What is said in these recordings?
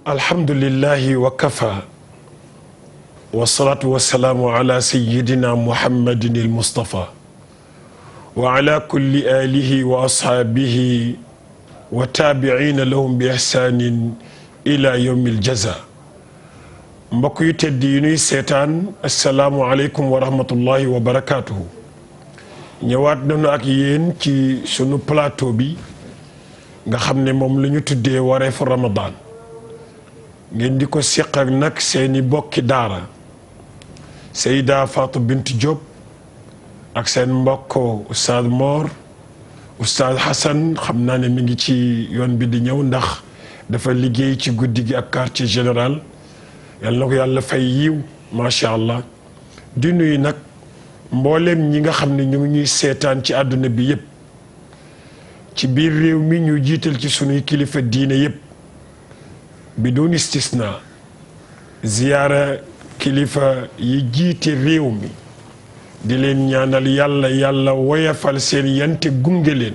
alhamdulillahi wa kafa wasalaatu wasalaamu ala sayyidina muhammadin al-mustafa wa ala kulli alihi wa ashaabihi wa taabiciina lahum bi ihsaanin ila yawmi aljaza. mbokk yu tedd yi nuy seetaan asalaamu aleykum wa rahmatullahi wa barakaatuhu. ñëwaat nañu ak yéen ci sunu plateau bi nga xam ne moom la ñu tuddee wareefu Ramadan. ngeen di ko seq ak nag seeni bokki daara Seyda Fatou Bintou Diop ak seen mbokk Oustaz Mor Oustaz Hassan xam naa ne mi ngi ci yoon bi di ñëw ndax dafa liggéey ci guddi gi ak quartier général yal na ko yàlla fay yiw macha allah. di nuyu nag mbooleem ñi nga xam ne ñu ngi ñuy seetaan ci àdduna bi yépp ci biir réew mi ñu jiital ci sunuy kilifa diine yépp bi doon istisna ziyaara kilifa yi jiite réew mi di leen ñaanal yàlla woyafal seen yante gunge leen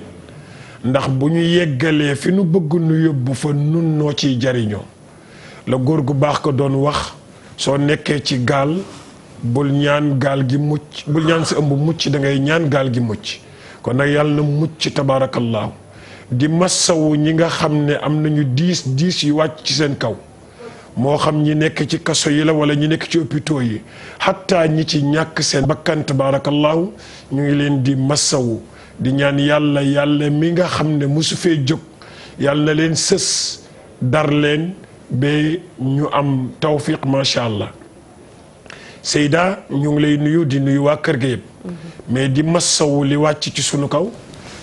ndax bu ñu yeggalee fi nu bëgg nu yóbbu fa nun noo ciy jariñoo la góor gu baax ko doon wax soo nekkee ci gaal bul ñaan gaal gi mucc bul ñaan sa ëmb mucc da ngay ñaan gaal gi mucc kon nag yàlla na mucc tabaarakallaahu di massawu ñi nga xam ne am nañu diis yu wàcc ci seen kaw moo xam ñi nekk ci kaso yi la wala ñi nekk ci hôpitaux yi xataa ñi ci ñàkk seen bakkan tabaarakallaahu ñu ngi leen di massawu di ñaan yàlla mi nga xam ne mosu fee jóg yàlla na leen sës dar leen ba ñu am tawfiq macha allah. Seyda ñu ngi lay nuyu di nuyu waa kër ga yëpp mais di massawu li wàcc ci sunu kaw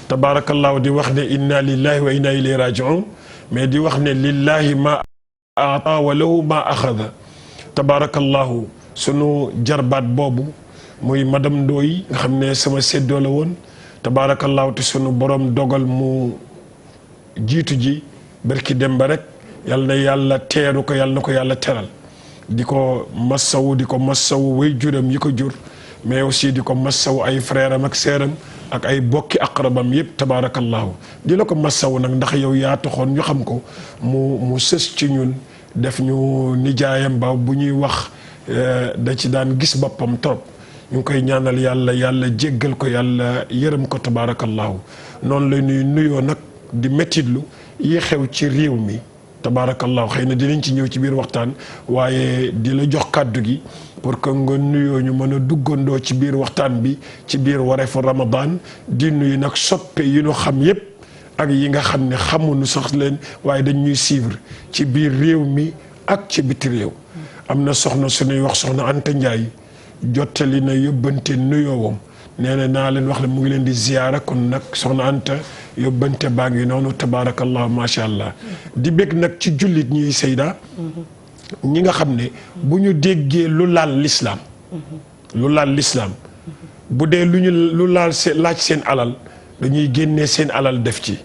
tabaarakallaahu di wax ne inna lillahi wa inna ilayhi rajiun mais di wax ne lillahi ma aata wa lahu ma axada tabaarakallaahu sunu jarbaat boobu muy madame Ndoye nga xam ne sama séddoo la woon tabaarakallaahu te sunu borom dogal mu jiitu ji barki dem ba rek yal na yàlla teeru ko yal na ko yàlla teral di ko massawu way juram yi ko jur mais aussi di ko massawu ay frère am ak sœuram ak ay bokki aqrabam yëpp tabaarakallaahu di la ko massawu nag ndax yow yaa taxoon ñu xam ko mu sës ci ñun def ñu nijaayam ba bu ñuy wax da ci daan gis boppam trop ñu ngi koy ñaanal yàlla jéggal ko yàlla yërëm ko tabaarakallaahu noonu la ñuy nuyoo nag di mettitlu yi xew ci réew mi tabaarakallaahu xëy na dinañ ci ñëw ci biir waxtaan waaye di la jox kàddu gi pour que nga nuyoo ñu mën a duggandoo ci biir waxtaan bi ci biir wareefu Ramadan di nuyu nag soppe yi ñu xam yépp ak yi nga xam ne xamuñu sax leen waaye dañ ñuy suivre ci biir réew mi ak ci biti réew. am na soxna suñuy wax soxna Anta Ndiaye jottali na yóbbante nuyoowam nee na naa leen wax ne mu ngi leen di ziyaara kon nag soxna Anta yóbbante baa ngi noonu tabaarakallahu macha allah. di bég nag ci jullit ñiy Seyda ñi nga xam ne bu ñu déggee lu laal lislaam bu dee lu laal laaj seen alal dañuy génnee seen alal def ci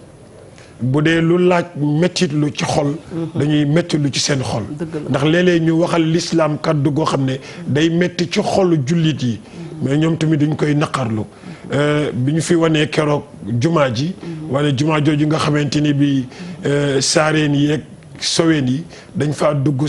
bu dee lu laaj mettit lu ci xol dañuy metti lu ci seen xol ndax léeg-léeg ñu waxal lislaam kàddu goo xam ne day metti ci xolu jullit yi mais ñoom tamit dañ koy naqarlu bi ñu fi wanee keroog jumaa ji wane jumaa jooju nga xamante ni bi saareen yi ak soween yi dañ fa dugg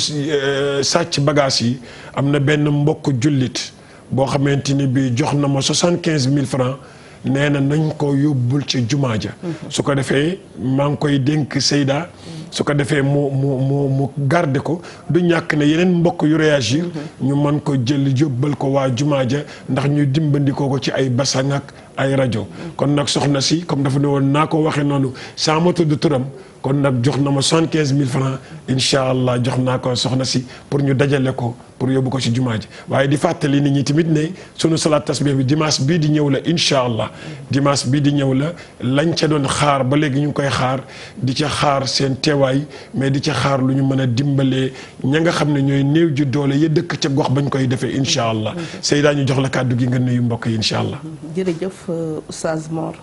sàcc bagage yi am na benn mbokk jullit boo xamante ni bi jox na ma 75 000 francs nee na nañ ko yóbbul ci jumaa ja su ko defee maa ngi koy dénk Seyda su ko defee mu garde ko du ñàkk ne yeneen mbokk yu réagir ñu mën ko jël yóbbal ko waa jumaa ja ndax ñu dimbandikoo ko ci ay basang ak ay rajo kon nag soxna si comme dafa ne woon naa ko waxee noonu saa ma tudd turam kon nag jox na ma 75 000 francs incha allah jox naa ko soxna si pour ñu dajale ko pour yóbbu ko ci jumaa ji waaye di fàttali nit ñi tamit ne sunu salaat tasbih bi dimanche bii di ñëw la incha allah dimanche bii di ñëw la lañ ca doon xaar ba léegi ñu ngi koy xaar di ca xaar seen teewaay mais di ca xaar lu ñu mën a dimbalee ña nga xam ne ñooy néew ji doole ya dëkk ca gox bañ koy defee incha allah Seyda ñu jox la kàddu gi nga nuyu mbokk yi incha allah. jërëjëf Oustaz Mor.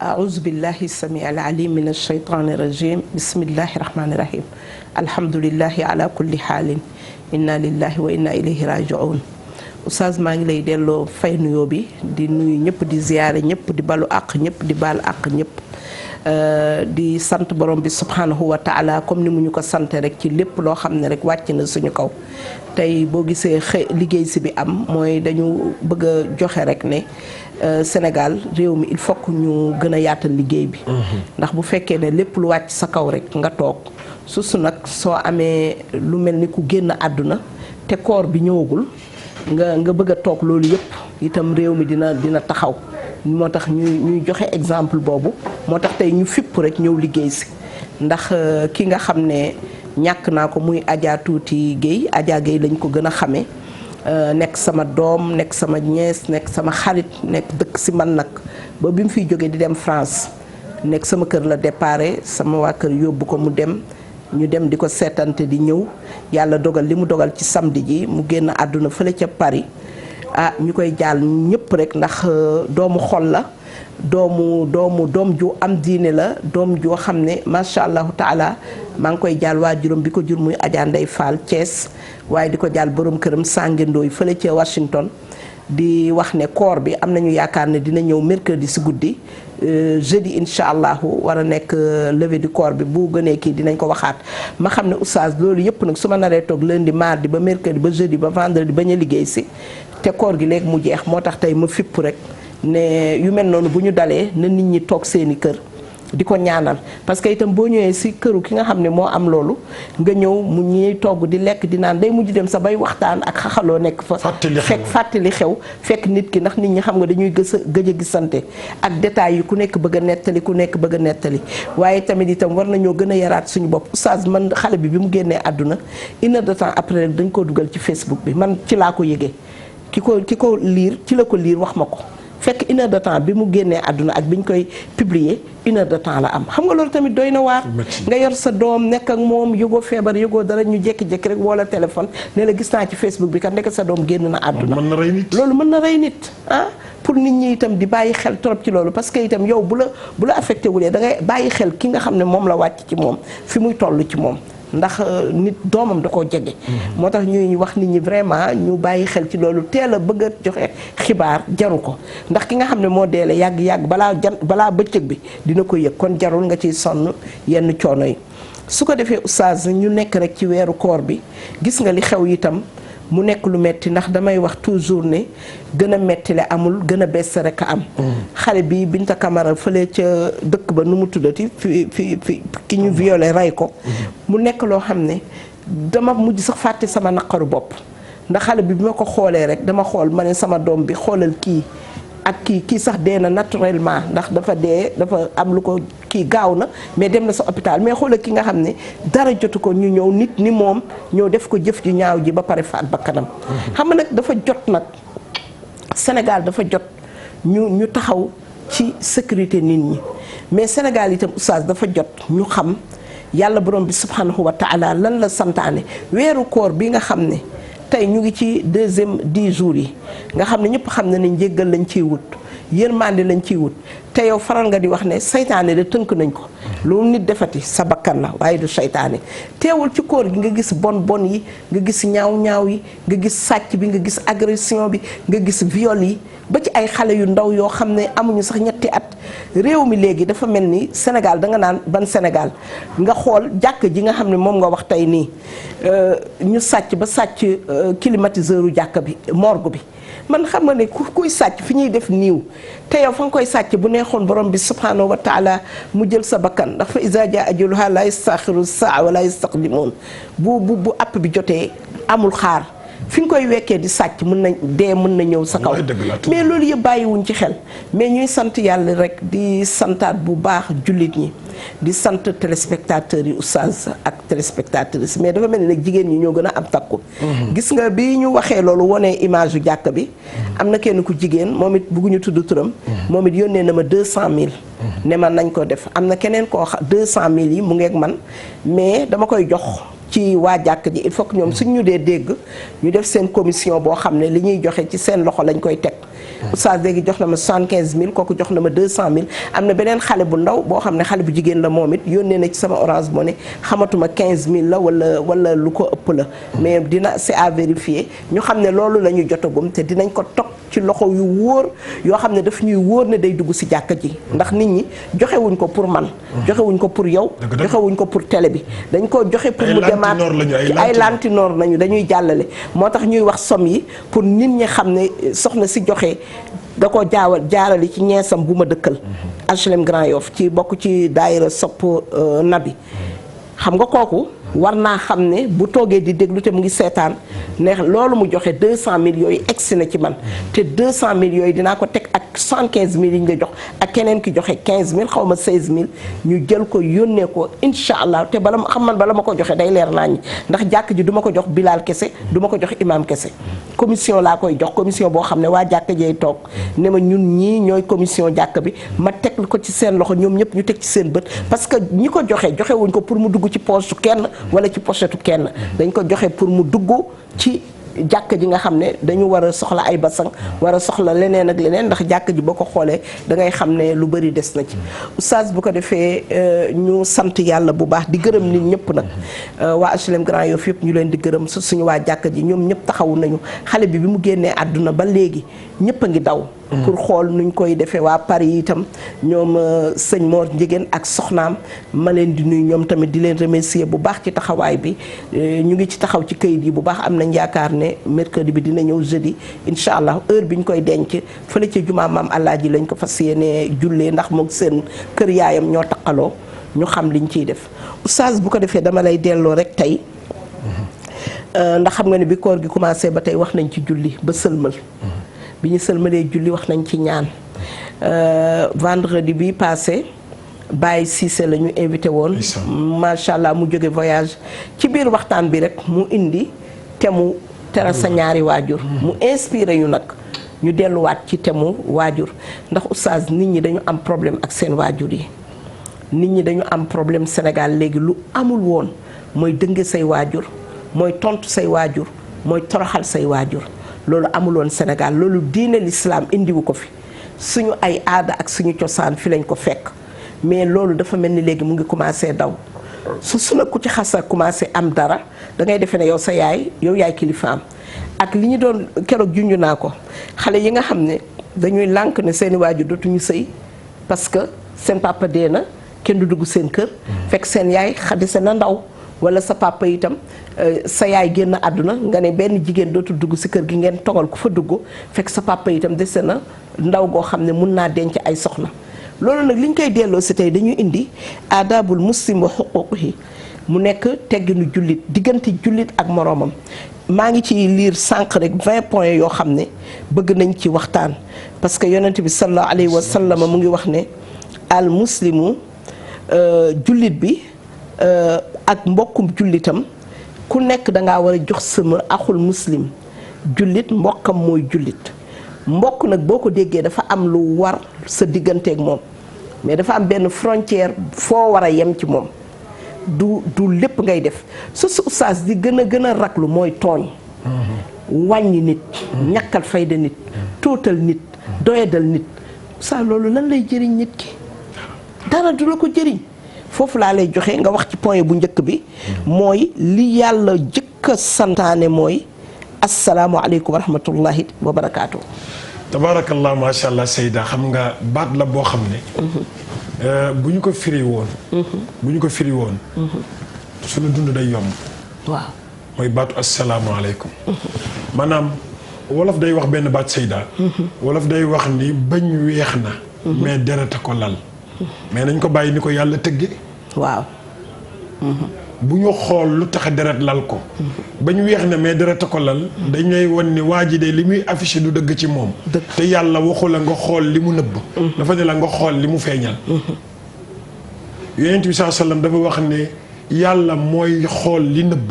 أعوذ بالله السميع العليم من الشيطان الرجيم بسم الله الرحمن الرحيم الحمد لله على كل حال إنا لله وإنا إليه راجعون Oustaz maa ngi lay delloo fay nuyoo bi di nuyu ñëpp di ziyaare ñëpp di balu àq ñëpp di baal àq ñëpp di sant borom bi subhanahu wa taala comme ni mu ñu ko sante rek ci lépp loo xam ne rek wàcc na suñu kaw tey boo gisee liggéey si bi am mooy dañu bëgg a joxe rek ne Sénégal réew mi il faut que ñu gën a yaatal liggéey bi ndax bu fekkee ne lépp lu wàcc sa kaw rek nga toog susu nag soo amee lu mel ni ku génn àdduna te koor bi ñëwagul nga bëgg a toog loolu yëpp itam réew mi dina taxaw moo tax ñuy joxe exemple boobu moo tax tey ñu fipp rek ñëw liggéey si ndax ki nga xam ne ñàkk naa ko muy Adja Tuuti Guèye Adja Guèye lañ ko gën a xamee nekk sama doom nekk sama ñees nekk sama xarit nekk dëkk si man nag ba bi mu fiy jógee di dem France nekk sama kër la déparé sama waa kër yóbbu ko mu dem ñu dem di ko seetante di ñëw yàlla dogal li mu dogal ci samedi ji mu génn àdduna fële ca Paris ñu koy jaal ñëpp rek ndax doomu xol la doom ju am diine la doom joo xam ne macha allahu taala maa ngi koy jaal waajuram bi ko jur muy Adja Ndeye Fall Thiès waaye di ko jaal borom këram Sangendooy fële ca Washington di wax ne koor bi am nañu yaakaar ne dina ñëw mercredi si guddi jeudi incha allahu war a nekk levée du corps bi bu gënee kii dinañ ko waxaat ma xam ne oustaz loolu yëpp nag su ma naree toog lundi mardi ba mercredi ba jeudi ba vendredi bañ a liggéey si te koor gi léegi mu jeex moo tax tey ma fipp rek ne yu mel noonu bu ñu dalee na nit ñi toog seeni kër di ko ñaanal parce que itam boo ñëwee si këru ki nga xam ne moo am loolu nga ñëw mu ñuy togg di lekk di naan day mujj dem sa bay waxtaan ak xaxaloo nekk fa fekk fàttali xew fekk nit ki ndax nit ñi xam nga dañuy gëj a gisante ak détails yi ku nekk bëgg a nettali ku nekk bëgg a nettali waaye tamit itam war nañoo gën a yaraat suñu bopp oustaz man xale bi mu génnee àdduna une heure de temps après dañ koo dugal ci Facebook bi man ci laa ko yëgee ki ko liir ci la ko liir wax ma ko fekk une heure de temps bi mu génnee àdduna ak bi ñu koy publier une heure de temps la am xam nga loolu tamit doy na waar nga yor sa doom nekk ak moom yëgoo feebar yëgoo dara ñu jékki-jékki rek wala téléphone ne la gis naa ci Facebook bi kat nekk sa doom génn na àdduna loolu mën na rey nit pour nit ñi itam di bàyyi xel trop ci loolu parce que itam yow bu la affecté wulee da ngay bàyyi xel ki nga xam ne moom la wàcc ci moom fi muy toll ci moom ndax nit doomam da koo jege. moo tax ñuy wax nit ñi vraiment ñu bàyyi xel ci loolu teel a bëgg a joxe xibaar jaru ko ndax ki nga xam ne moo deele yàgg-yàgg balaa bëccëg bi dina ko yëg kon jarul nga ciy sonn yenn coono yi. su ko defee oustaz ñu nekk rek ci weeru koor bi gis nga li xew itam mu nekk lu metti ndax damay wax toujours ne gën a metti le amul gën a bees rek a am. xale bi Binta Camara fële ca dëkk ba nu mu tuddati fi ki ñu violé rey ko. mu nekk loo xam ne dama mujj sax fàtte sama naqaru bopp ndax xale bi ma ko xoolee rek dama xool ma ne sama doom bi xoolal kii ak kii sax dee na naturellement ndax dafa am lu ko kii gaaw na mais dem na sa hôpital mais xoolal ki nga xam ne dara jotu ko ñu ñëw nit ni moom ñëw def ko jëf ju ñaaw ji ba pare faat ba kanam. xam nga nag dafa jot nag Sénégal dafa jot ñu taxaw ci sécurité nit ñi mais Sénégal itam oustaz dafa jot ñu xam yàlla borom bi subhanahu wa taala lan la santaane weeru koor bi nga xam ne tey ñu ngi ci deuxième 10 jours yi nga xam ne ñëpp xam na ne njéggal lañ ciy wut yërmande lañ ciy wut te yow faral nga di wax ne saytaane de tënk nañ ko loolu nit defati sa bakkan la waaye du saytaane teewul ci koor gi nga gis bon yi nga gis ñaaw yi nga gis sàcc bi nga gis agression bi nga gis viol yi ba ci ay xale yu ndaw yoo xam ne amuñu sax ñetti at réew mi léegi dafa mel ni Sénégal da nga naan ban Sénégal nga xool jàkk ji nga xam ne moom nga wax tey nii ñu sàcc ba sàcc climatiseur u jàkk bi morgue bi man xam nga ne kuy sàcc fi ñuy def niiw te yow fa nga koy sàcc bu neexoon borom bi subhanahu wa taala mu jël sa bakkan ndax fa iza jaa ajaluha la yastaxiru saa wala yastaqdimuun bu app bi jotee amul xaar fi nga koy wekkee di sàcc mën na ñëw sa kaw mais loolu yëpp bàyyiwuñ ci xel mais ñuy sant yàlla rek di santaat bu baax jullit ñi di sant téléspectateurs yi oustaz ak téléspectatrices mais dafa mel ni nag jigéen ñi ñoo gën a am takku gis nga bi ñu waxee loolu wonee image yu jàkk bi am na kenn ku jigéen moom it bugguñu tudd turam moom it yónnee na ma 200 000 ne ma nañ ko def am na keneen koo 200 000 yi mu ngeeg man mais dama koy jox ci waa jàkk ji il faut que ñoom suñ ñu dee dégg ñu def seen commission boo xam ne li ñuy joxe ci seen loxo lañ koy teg oustaz léegi jox na ma 75000 kooku jox na ma 200000 am na beneen xale bu ndaw boo xam ne xale bu jigéen la moom it yónnee na ci sama Orange Money xamatuma 15000 la wala lu ko ëpp la mais dina c'est à vérifier ñu xam ne loolu la ñu jotagum te dinañ ko toog ci loxo yu wóor yoo xam ne daf ñuy wóor ne day dugg si jàkka ji ndax nit ñi joxewuñ ko pour man joxewuñ ko pour yow joxewuñ ko pour télé bi dañ ko joxe pour mu demaat ay lantinoor lañu dañuy jàllale moo tax ñuy wax somme yi pour nit ñi xam ne soxna si joxe da ko jaarali ci ñeesam bu ma dëkkal HLM Grand Yoff ci bokk ci daayira sopp nabi xam nga kooku war naa xam ne bu toogee di déglu te mu ngi seetaan ne loolu mu joxe 200000 yooyu egsi na ci man te 200000 yooyu dinaa ko teg ak 75000 yi nga jox ak keneen ki joxe 15000 xaw ma 16000 ñu jël ko yónnee ko incha allah te bala ma xam man bala ma ko joxe day leer naa ñi ndax jàkk ji du ma ko jox bilaal kese du ma ko jox imam kese commission laa koy jox commission boo xam ne waa jàkk jey toog ne ma ñun ñii ñooy commission jàkk bi ma teg ko ci seen loxo ñoom ñëpp ñu teg ci seen bët parce que ñi ko joxe wuñ ko pour mu dugg ci poche su kenn wala ci pochetu kenn dañ ko joxe pour mu dugg ci jàkk ji nga xam ne dañu war a soxla ay basang war a soxla leneen ak leneen ndax jàkk ji boo ko xoolee da ngay xam ne lu bari des na ci oustaz bu ko defee ñu sant yàlla bu baax di gërëm nit ñëpp nag waa HLM Grand Yoff yëpp ñu leen di gërëm suñu waa jàkk ji ñoom ñëpp taxawu nañu xale bi mu génnee àdduna ba léegi ñëpp a ngi daw pour xool nuñ koy defee waa Paris itam ñoom sëñ Mor Njigéen ak soxnaam ma leen di nuyu ñoom tamit di leen remercier bu baax ci taxawaay bi ñu ngi ci taxaw ci kayit yi bu baax am nañ yaakaar ne mercredi bi dina ñëw jeudi incha allah heure bi ñu koy denc fële ca jumaa maam Alaaji lañ ko fas yéenee jullee ndax moom seen kër yaayam ñoo taqaloo ñu xam liñ ciy def oustaz bu ko defee dama lay delloo rek tey ndax xam nga ne bi koor gi commencé ba tey wax nañ ci julli ba sëlmal bi ñu sëlmalee julli wax nañ ci ñaan vendredi bi passé Baye Cissé la ñu invité woon macha allah mu jóge voyage ci biir waxtaan bi rek mu indi temu teral sa ñaari waajur mu inspiré yu nag ñu delluwaat ci temu waajur ndax oustaz nit ñi dañu am problème ak seen waajur yi nit ñi dañu am problème Sénégal léegi lu amul woon mooy dënge say waajur mooy tontu say waajur mooy toroxal say waajur loolu amuloon Sénégal loolu diine l'islam indiwu ko fi suñu ay aada ak suñu cosaan fi lañ ko fekk mais loolu dafa mel ni léegi mu ngi commencé daw su na ku ci xasa commencé am dara da ngay defee ne yow sa yaay kilifaam ak li ñu doon keroog junj naa ko xale yi nga xam ne dañuy lànk ne seeni waajur dootuñu sëy parce que seen papa dee na kenn du dugg seen kër fekk seen yaay xadise na ndaw wala sa papa itam sa yaay génn àdduna nga ne benn jigéen dootul dugg si kër gi ngeen togal ku fa dugg fekk sa papa itam dese na ndaw goo xam ne mun naa denc ay soxna loolu nag li ñu koy delloo si tey dañuy indi aadaabul muslim wa xuquuqihi mu nekk tegginu jullit diggante jullit ak moroomam maa ngi ci liir sànq rek 20 points yoo xam ne bëgg nañ ci waxtaan parce que yonent bi sallallahu alayhi wa sallam mu ngi wax ne al muslimu jullit bi ak mbokkum jullitam ku nekk dangaa war a jox sama axul muslim jullit mbokkam mooy jullit mbokk nag boo ko déggee dafa am lu war sa digganteeg moom mais dafa am benn frontière foo war a yem ci moom du lépp ngay def su oustaz di gën a raglu mooy tooñ wàññi nit ñàkkal fayda nit tuutal nit doyadal nit oustaz loolu lan lay jëriñ nit ki dara du la ko jëriñ foofu laa lay joxe nga wax ci point bu njëkk bi mooy li yàlla jëkk a santaane mooy asalaamualeykum wa rahmatullahi wa barakaatu. tabaarakallah macha allah Seyda xam nga baat la boo xam ne. bu ñu ko firi woon. suñu dund day yomb. waaw mooy baatu asalaamualeykum. maanaam wolof day wax benn baat Seyda. wolof day wax ni bañ weex na. mais deret a ko lal. mais nañ ko bàyyi ni ko yàlla tëgge waaw. bu ñu xool lu tax deret lal ko. ba ñu weex na mais deret a ko lal. dañ lay wan ni waa ji de li muy affiché du dëgg ci moom. te yàlla waxu la nga xool li mu nëbb. dafa ne la nga xool li mu feeñal. yonent bi saa sallam dafa wax ne yàlla mooy xool li nëbb.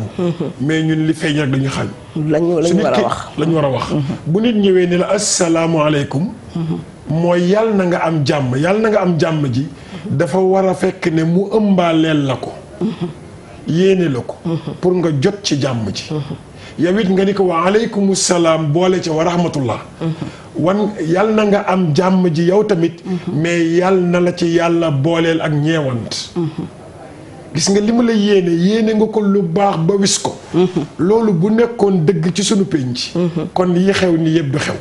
mais ñun li feeñ rek dañu xañ. lañu war a wax lañu war a wax. bu nit ñëwee ni la asalaamualeykum. mooy yàlla na nga am jàmm yàlla na nga am jàmm ji. dafa war a fekk ne mu ëmbaaleel la ko. yéene la ko. pour nga jot ci jàmm ji. yow it nga ni ko wa aleykum salaam boole ca wa rahmatullah wan yal na nga am jàmm ji yow tamit mais yal na la ci yàlla booleel ak ñeewant gis nga li mu la yéene nga ko lu baax ba wis ko loolu bu nekkoon dëgg ci sunu penc kon yi xew ni yëpp du xew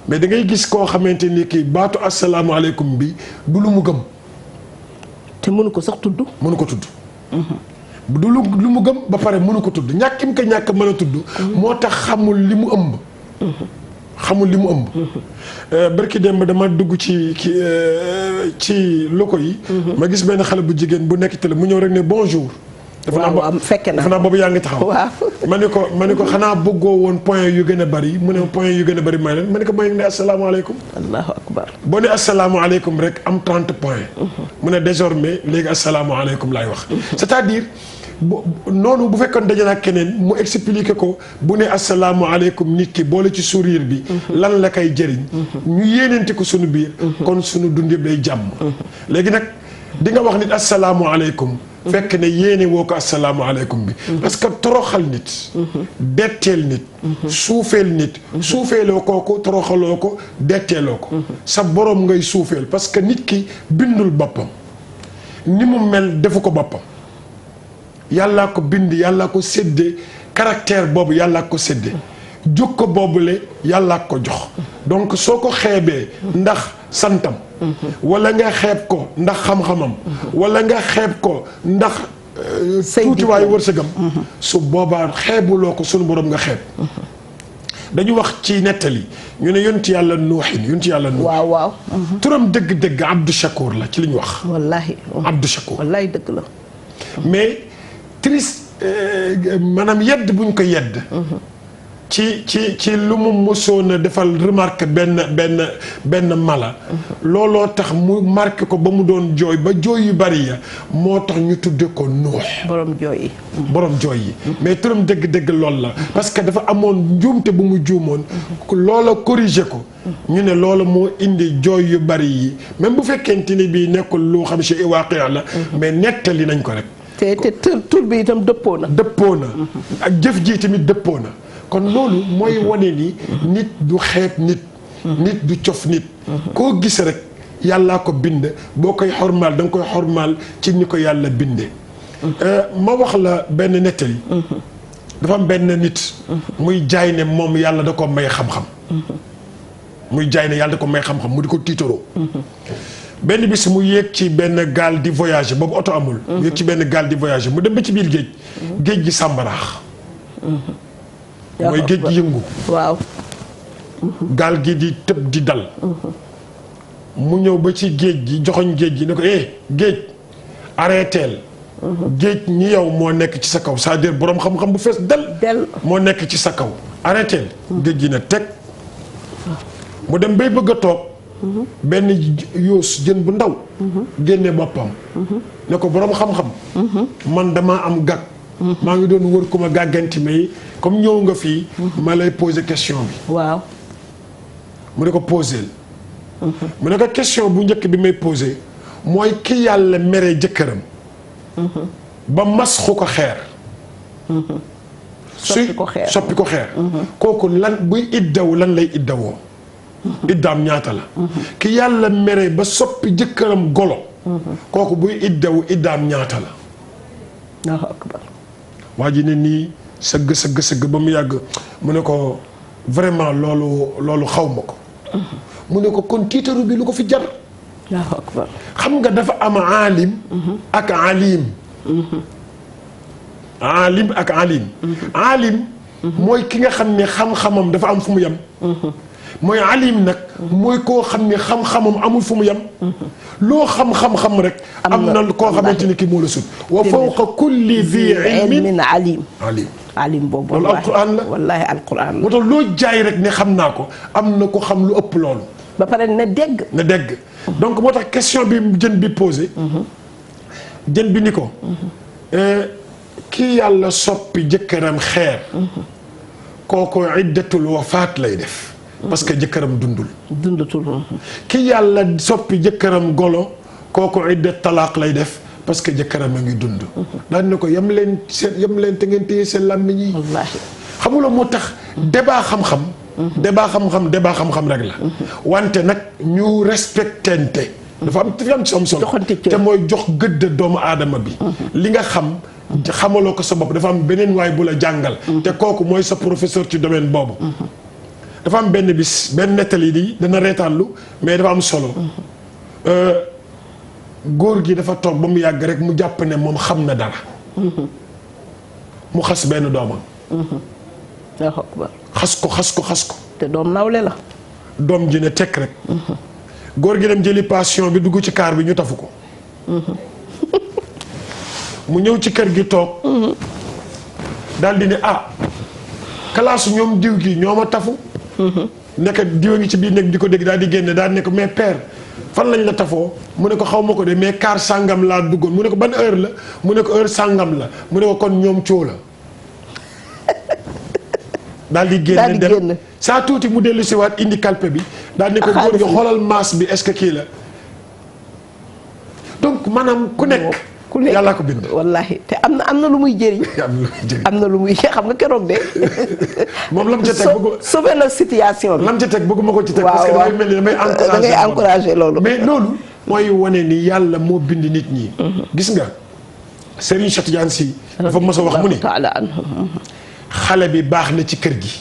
mais da ngay gis koo xamante ni kii baatu asalaamaaleykum bi du lu mu gëm te mënu ko sax tudd mënu ko tudd du lu mu gëm ba pare mënu ko tudd ñàkkim ko ñàkk mën a tudd moo tax xamul li mu ëmb xamul li mu ëmb barki démb dama dugg ci loko yi ma gis benn xale bu jigéen bu nekk télé mu ñëw rek ne bonjour fekke naa dafa naa boobu yaa ngi taxaw ma ne ko xanaa bëggoo woon point yu gën a bari mu ne point yu gën a bari may leen ma ne ko may ne asalaamaaleykum allahu akbar boo ne asalaamaaleykum rek am 30 points mu ne désormais léegi asalaamaaleykum laay wax c'est-à-dire noonu bu fekkoon daje ak keneen mu expliquer ko bu ne asalaamaaleykum nit ki boole ci sourire bi lan la koy jëriñ ñu yéenante ko sunu biir kon sunu dund yëpp day jàmm léegi nag di nga wax nit asalaamaaleykum fekk ne yéene woo ko asalaamaaleykum bi parce que toroxal nit detteel nit suufeel nit suufeeloo kooku toroxaloo ko detteeloo ko sa borom ngay suufeel parce que nit ki bindul boppam ni mu mel defu ko boppam yàllaa ko bind yàllaa ko séddee caractère boobu yàllaa ko séddee jukko boobule yàllaa ko jox donc soo ko xeebee ndax santam wala nga xeeb ko ndax xam-xamam wala nga xeeb ko ndax tuutiwaayu wërsëgam su boobaa xeebuloo ko sunu borom nga xeeb dañu wax ci nettali ñu ne yonti yàlla nuux waaw turam dëgg-dëgg Abdou Chakour la ci li ñu wax wallaahi Abdou Chakour wallaahi dëgg la mais triste maanaam yedd buñ ko yedd ci lu mu mosoon a defal remarque benn mala looloo tax mu marqué ko ba mu doon jooy ba jooy yu bari ya moo tax ñu tudde ko nuux borom jooy yi mais turam dëgg-dëgg lool la parce que dafa amoon njuumte bu mu juumoon loola corrigé ko ñu ne loola moo indi jooy yu bari yi même bu fekkente ni bii nekkul lu xam si waaqi la mais nettali nañ ko rek te tur bi itam dëppoo na ak jëf ji tamit dëppoo na kon loolu mooy wane ni nit du xeeb nit nit du cof nit koo gis rek yàllaa ko bind boo koy xormaal da nga koy xormaal ci ni ko yàlla bindee ma wax la benn nettali dafa am benn nit muy jaay ne moom yàlla da ko may xam-xam muy jaay ne yàlla da ko may xam-xam mu di ko tiitaroo benn bis mu yéeg ci benn gaal di voyager boobu oto amul mu yéeg ci benn gaal di voyager mu dem ba ci biir géej gi sàmbaraax mooy géej gi yëngu waaw gaal gi di tëb di dal mu ñëw ba ci géej gi joxoñ géej gi ne ko géej arrêteel géej ñi yow moo nekk ci sa kaw c'est-à-dire boroom xam-xam bu fees del moo nekk ci sa kaw arrêteel géej gi ne teg mu dem bay bëgg a toog benn yoos jën bu ndaw génne boppam ne ko boroom xam-xam man dama am gag maa ngi doon wër ku ma gàgganti may comme ñëw nga fii ma lay poser question bi waaw mu ne ko poser mu ne ko question bu njëkk bi may poser mooy ki yàlla mere jëkkëram ba masxu ko xeer soppi ko xeer kooku lan buy iddaw lan lay iddawoo iddaam ñaata la ki yàlla mere ba soppi jëkkëram golo kooku buy iddaw iddaam ñaata la Allahu akbar waa ji ne nii sëgg ba mu yàgg mu ne ko vraiment loolu xaw ma ko mu ne ko kon tiitaru bi lu ko fi jar Allahu akbar xam nga dafa am aalim ak alim aalim mooy ki nga xam ne xam-xamam dafa am fu mu yem mooy alim nag mooy koo xam ne xam-xamam amul fu mu yem loo xam-xam rek am na koo xamante ni ki moo la sut wa fawqa kulli dhi ilmin alim boobu loolu alquran la wallaahi alquran la moo tax loo jaay rek ne xam naa ko am na ko xam lu ëpp loolu ba pare na dégg donc moo tax question bi jën bi posé jën bi ni ko kii yàlla soppi jëkkëram xeer kooku iddatul wafaat lay def parce que jëkkëram dundatul ki yàlla soppi jëkkëram golo kooku iddat talaaq lay def parce que jëkkëram a ngi dund daan na ko yam leen te ngeen téye seen làmmiñ yi wallaahi xamuloo moo tax débat xam-xam. débat xam-xam rek la. wante nag ñu respectante. dafa am ci am solo te mooy jox gëdd doomu aadama bi. li nga xam xamaloo ko sa bopp dafa am beneen waay bu la jàngal. te kooku mooy sa professeur ci domaine boobu. dafa am benn bis benn nettali di dana reetaanlu mais dafa am solo. góor gi dafa toog ba mu yàgg rek mu jàpp ne moom xam na dara. mu xas benn doomam. xas ko. te doom nawle la. doom ji ne tekk rek. góor gi dem jëli passion bi dugg ci kaar bi ñu tafu ko. mu ñëw ci kër gi toog. daal di ne kalaasu ñoom diw gi ñoo ma tafu. nekk diw a ngi ci biir nekk di ko dégg daal di génne daal di ne ko mais père fan lañ la tafoo mu ne ko xaw ma ko de mais kaar sàngam laa duggoon mu ne ko ban heure la mu ne ko heure sàngam la mu ne ko kon ñoom coo la. daal di génne dem saa tuuti mu dellu si waat indi kalpe bi. daal ne ko góor gi xoolal maas bi est-ce que kii la. donc maanaam ku nekk. yàlla ko bind. wallahi te am na lu muy jëriñ. am na lu muy xam nga keroog de. moom lam ca teg bëgg sauver la situation bi. lam ca teg bëgguma ko ci teg. parce que damay mel ni damay encouragé loolu. mais loolu mooy wane ni yàlla moo bind nit ñi. gis nga Serigne Cheikh Tidiane Sy dafa mos a wax mu ni xale bi baax na ci kër gi.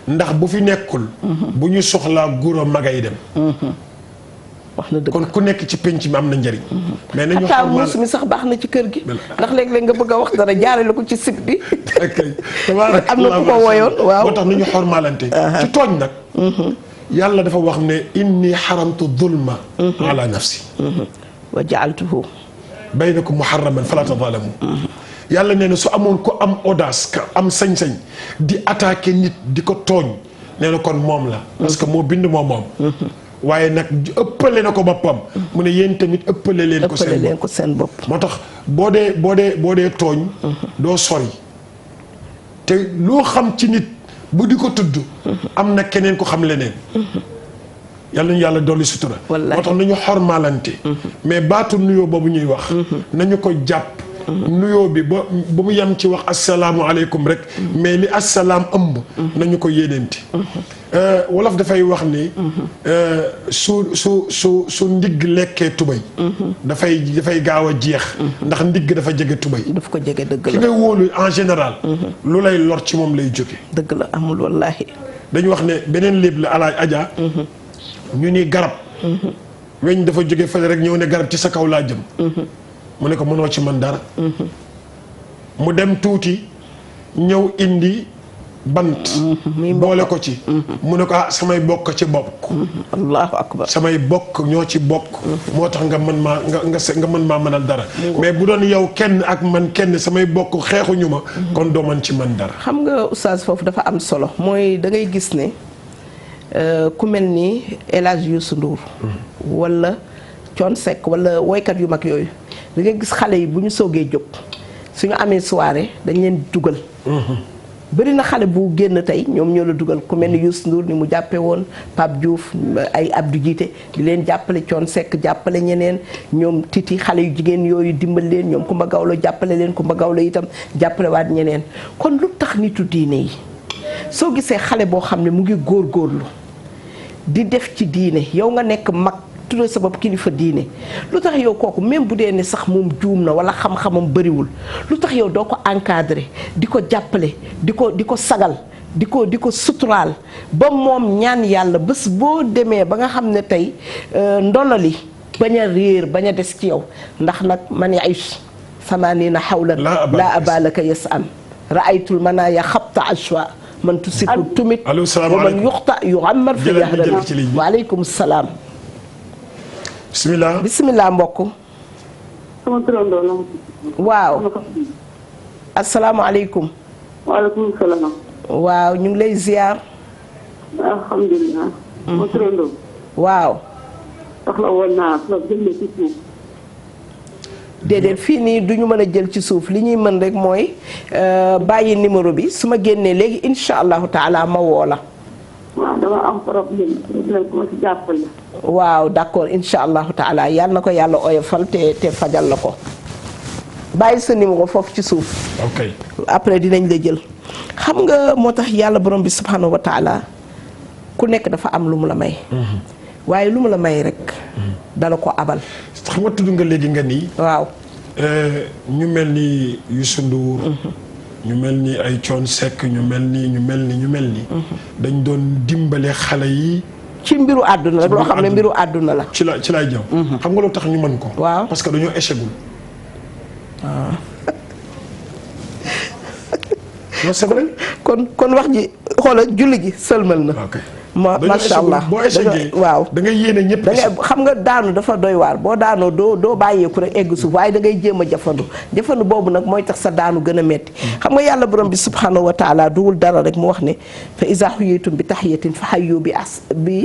ndax bu fi nekkul. bu ñu soxlaa guro magay dem. wax na dëgg kon ku nekk ci penc mi am na njëriñ. mais nañu xataa muus mi sax baax na ci kër gi. ndax léeg-léeg nga bëgg a wax dara jaarale ko ci site bi. am na ku ko woyoon waaw moo tax nañu xormaalante. ci tooñ nag. yàlla dafa wax ne inni xaramtu zulma ala nafsi. wa jaaltuhu baynakum muharraman fala tazalamu. yàlla nee na su amoon ko am audace ka am sañ-sañ di attaquer nit di ko tooñ nee na kon moom la. parce que moo bind moom. waaye nag ëppale na ko boppam. mu ne yéen tamit ëppale leen ko seen bopp moo tax boo dee tooñ. doo sori. te loo xam ci nit bu di ko tudd. am na keneen ko xam leneen. yàlla nañu yàlla dolli sutura. moo tax nañu xormaalante. mais baatu nuyoo boobu ñuy wax. nañu ko jàpp. nuyoo bi ba mu yem ci wax asalaamualeykum rek. mais li asalaam ëmb. nañu ko yéeneenti. wolof dafay wax ni. su ndigg lekkee tubay. dafay gaaw a jeex. ndax ndigg dafa jege tubay. daf ko jege dëgg la ki nga wóolu en général. lu lay lor ci moom lay jóge. dëgg la amul wallaahi. dañu wax ne beneen léeb la alaaj Adja. ñu ni garab. weñ dafa jóge fële rek ñëw ne garab ci sa kaw laa jëm. mu ne ko mënoo ci man dara. mu dem tuuti ñëw indi bant. boole ko ci. mu ne ko samay bokk ci bokk. allahu akbar samay bokk ñoo ci bokk. moo tax nga mën maa nga mën maa mënal dara. mais bu doon yow kenn ak man kenn samay bokk xeexuñu ma. kon doo mën ci man dara. xam nga oustaz foofu dafa am solo mooy da ngay gis ne ku mel ni El Hadj Youssou Ndour. wala Thione Seck wala woykat yu mag yooyu. da ngay gis xale yi bu ñu soogee jóg suñu amee soirée dañ leen dugal. bëri na xale bu génn tey ñoom ñoo la dugal ku mel ni Youssou Ndour ni mu jàppee woon Pape Diouf ay Abdou Djité di leen jàppale Thione Seck jàppale ñeneen ñoom Titi xale yu jigéen yooyu dimbal leen ñoom Kumba Gawlo jàppale leen Kumba Gawlo itam jàppale waat ñeneen kon lu tax nitu diine yi soo gisee xale boo xam ne mu ngi góorgóorlu di def ci diine yow nga nekk mag. tuddee sa bopp kilifa diine lu tax yow kooku même bu dee ne sax moom juum na wala xam-xamam bëriwul lu tax yow doo ko encadré di ko jàppale di ko sagal di ko suturaal ba moom ñaan yàlla bés boo demee ba nga xam ne tey ndono li bañ a réer bañ a des ci yow ndax nag man ya'ish samaaniina hawlan laa abalaka yas'am ra'aytul manaaya xabta ashwa man tusiku tumit wa man yuxta yu'ammar fi yahran waaleykum salaam. bisimilah mbokk. sama turandoo la. waaw. asalaamaaleykum. waaleykum salaam. waaw ñu ngi lay ziar. alhamdulilah. sama turandoo. waaw. soxla woon naa la jëlee ci suuf. déedéet fii nii du ñu mën a jël ci suuf li ñuy mën rek mooy bàyyi numéro bi su ma génnee léegi incha allahu taala ma woo la. waaw dama am problème ku ma si jàppale. waaw d'accord incha allahu taala yal na ko yàlla oyofal te fajal la ko bàyyi sa numéro foofu ci suuf. ok après dinañ la jël xam nga moo tax yàlla borom bi subhanahu wa taala ku nekk dafa am lu mu la may. waaye lu mu la may rek. dala ko abal. xam nga tudd nga léegi nga nii. waaw. ñu mel ni Youssou Ndour. ñu mel ni ay Thione Seck ñu mel ni. dañ doon dimbale xale yi. ci mbiru àdduna rek loo xam ne mbiru àdduna la. ci laay jëm. xam nga lu tax ñu mën ko. waaw parce que dañoo échecgul. waaw. non c'est vrai. kon wax ji xoolal julli gi sëlmal na. macha allah boo échecgee waaw da ngay yéene ñëpp. xam nga daanu dafa doy waar boo daanoo doo bàyyeeku rek egg suuf waaye da ngay jéem a jafandu boobu nag mooy tax sa daanu gën a metti xam nga yàlla borom bi subhanahu wa taala duwul dara rek mu wax ne fa iza huyitum bi tahiyatin fa hayyu bi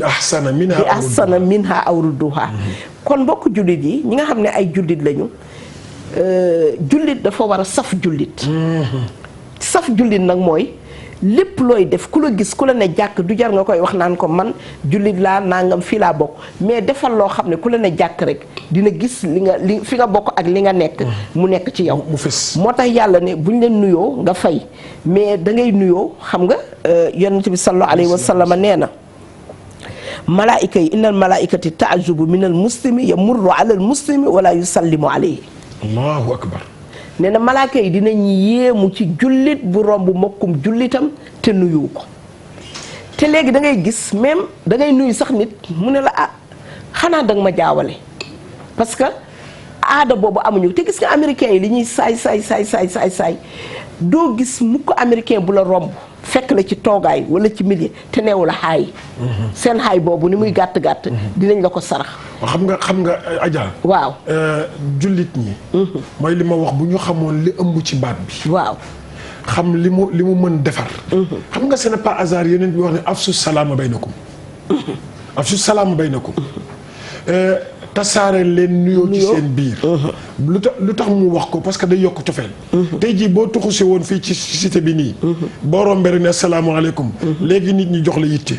ahsana minha aw rudduha kon mbokk jullit yi ñi nga xam ne ay jullit lañu jullit dafa war a saf jullit. saf jullit nag mooy lépp looy def ku la gis ku la ne jàkk du jar nga koy wax naan ko man jullit laa nangam fii laa bokk mais defal loo xam ne ku la ne jàkk rek dina gis li fi nga bokk ak li nga nekk mu nekk ci yow. moo tax yàlla ne buñ leen nuyoo nga fay mais da ngay nuyoo xam nga yonent bi sallallahu alayhi wa sallam nee na malaayika yi innal malaaikati taajubu min al muslimi yamurru ala al muslimi wala yusallimu alayhi. allahu akbar. nee na malaaka yi dinañ yéemu ci jullit bu romb mbokkum jullitam te nuyu ko te léegi da ngay gis même da ngay nuyu sax nit mu ne la ah xanaa danga ma jaawale parce que aada boobu amuñu te gis nga américains yi li ñuy saay doo gis mukk américain bu la romb fekk la ci toogaay wala ci milieu te neewu la xaay. seen xaay boobu ni muy gàtt dinañ la ko sarax. xam nga Adja. waaw jullit ñi. mooy li ma wax bu ñu xamoon li ëmb ci baat bi. waaw xam li mu mën defar. xam nga ce n'est pas hasard yeneen bi wax ne afsu salaama baynakum. afsu salaama baynakum. tasaare leen nuyoo ci seen biir. lu tax mu wax ko parce que day yokk cofeel. tey jii boo tuxuse woon fii ci cité bi nii. boo rombee rek ne asalaamaaleykum. léegi nit ñi jox la yitte.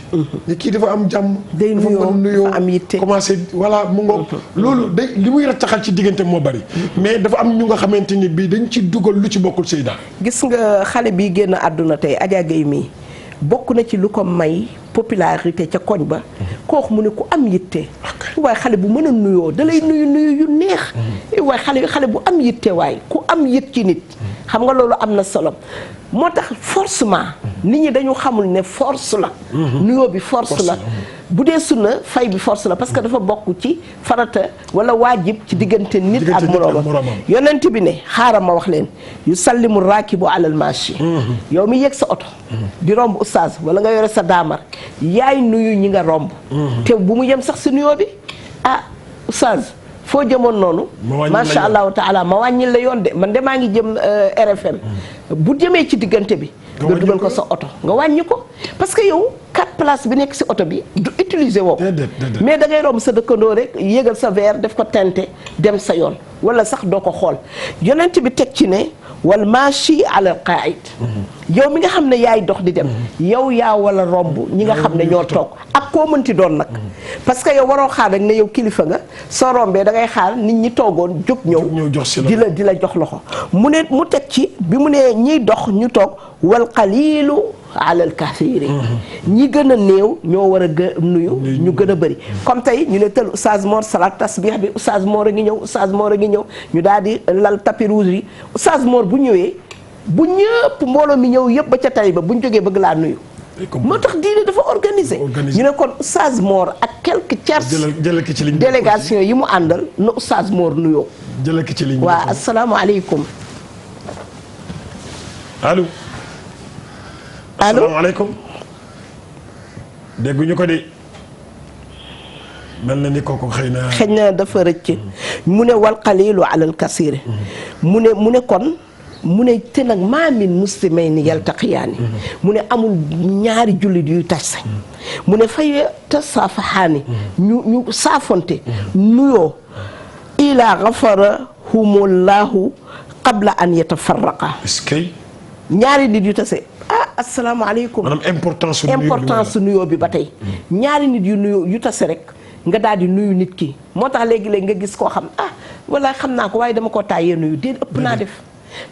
ni kii dafa am jàmm. day nuyoo dafa am yitte commencé voilà mu ngoog. loolu day li muy rattaxal ci diggante moo bari. mais dafa am ñu nga xamante ni bii dañ ci dugal lu ci bokkul Seyda. gis nga xale bi génn àdduna tey Adja Gueye mii bokk na ci lu ko may popularité ca koñ ba kooku mu ne ku am yitte waaye xale bu mën a nuyoo da lay nuyu yu neex waaye xale bu am yitte waaye ku am yit ci nit xam nga loolu am na solo moo tax forcément nit ñi dañu xamul ne force la nuyoo bi force la bu dee sunna fay bi force la parce que dafa bokk ci farata wala waajib ci diggante nit ak moroomam yonent bi ne xaaral ma wax leen yu sallimu raakibu alal maashi yow mi yegg sa oto di romb oustaz wala nga yore sa daamar yaay nuyu ñi nga romb te bu mu yem sax si nuyoo bi ah oustaz foo jëmoon noonu macha allahu taala ma wàññil la yoon de man de maa ngi jëm RFM bu jëmee ci diggante bi nga dugal ko sa oto nga wàññi ko parce que yow 4 places bi nekk si oto bi du utiliser woo mais da ngay romb sa dëkkandoo rek yégal sa verre def ko tente dem sa yoon wala sax doo ko xool yonent bi teg ci ne wal maashi ala qaid yow mi nga xam ne yaay dox di dem yow yaa wala romb ñi nga xam ne ñoo toog ak koo mënti doon nag parce que yow waroo xaar rek ne yow kilifa nga soo rombee da ngay xaar nit ñi toogoon jóg ñëw di la jox loxo mu teg ci bi mu ne ñiy dox ñu toog wal qalilu ala al kathiri ñi gën a néew ñoo war a nuyu ñu gën a bëri comme tey ñu ne tël oustaz Mor salat tasbih bi oustaz Mor a ngi ñëw ñu daal di lal tapis rouge yi oustaz Mor bu ñëwee bu ñëpp mbooloo mi ñëw yëpp ba ca tay ba bu ñu jógee bëgg laa nuyu moo tax diine dafa organisé ñu ne kon oustaz Mor ak quelques tiers délégation yi mu àndal na oustaz Mor nuyoo waa asalaamaaleykum allo asalaamaaleykum dégguñu ko de mel na ni kooku xëy na dafa rëcc mu ne wal qalilu alal kasir mu ne kon mu ne te nag maa min muslimayni yaltaqiyaani mu ne amul ñaari jullit yuy tase mu ne fay tasaafahaani ñu saafonte nuyoo ila gafarahumullahu qabla an yatafarraqa ñaari nit yu tase asalaamaaleykum maanaam importance nuyoo bi ba tey ñaari nit yu tase rek nga daal di nuyu nit ki moo tax léegi-léegi nga gis koo xam wala xam naa ko waaye dama koo tàyyee nuyu déet ëpp naa def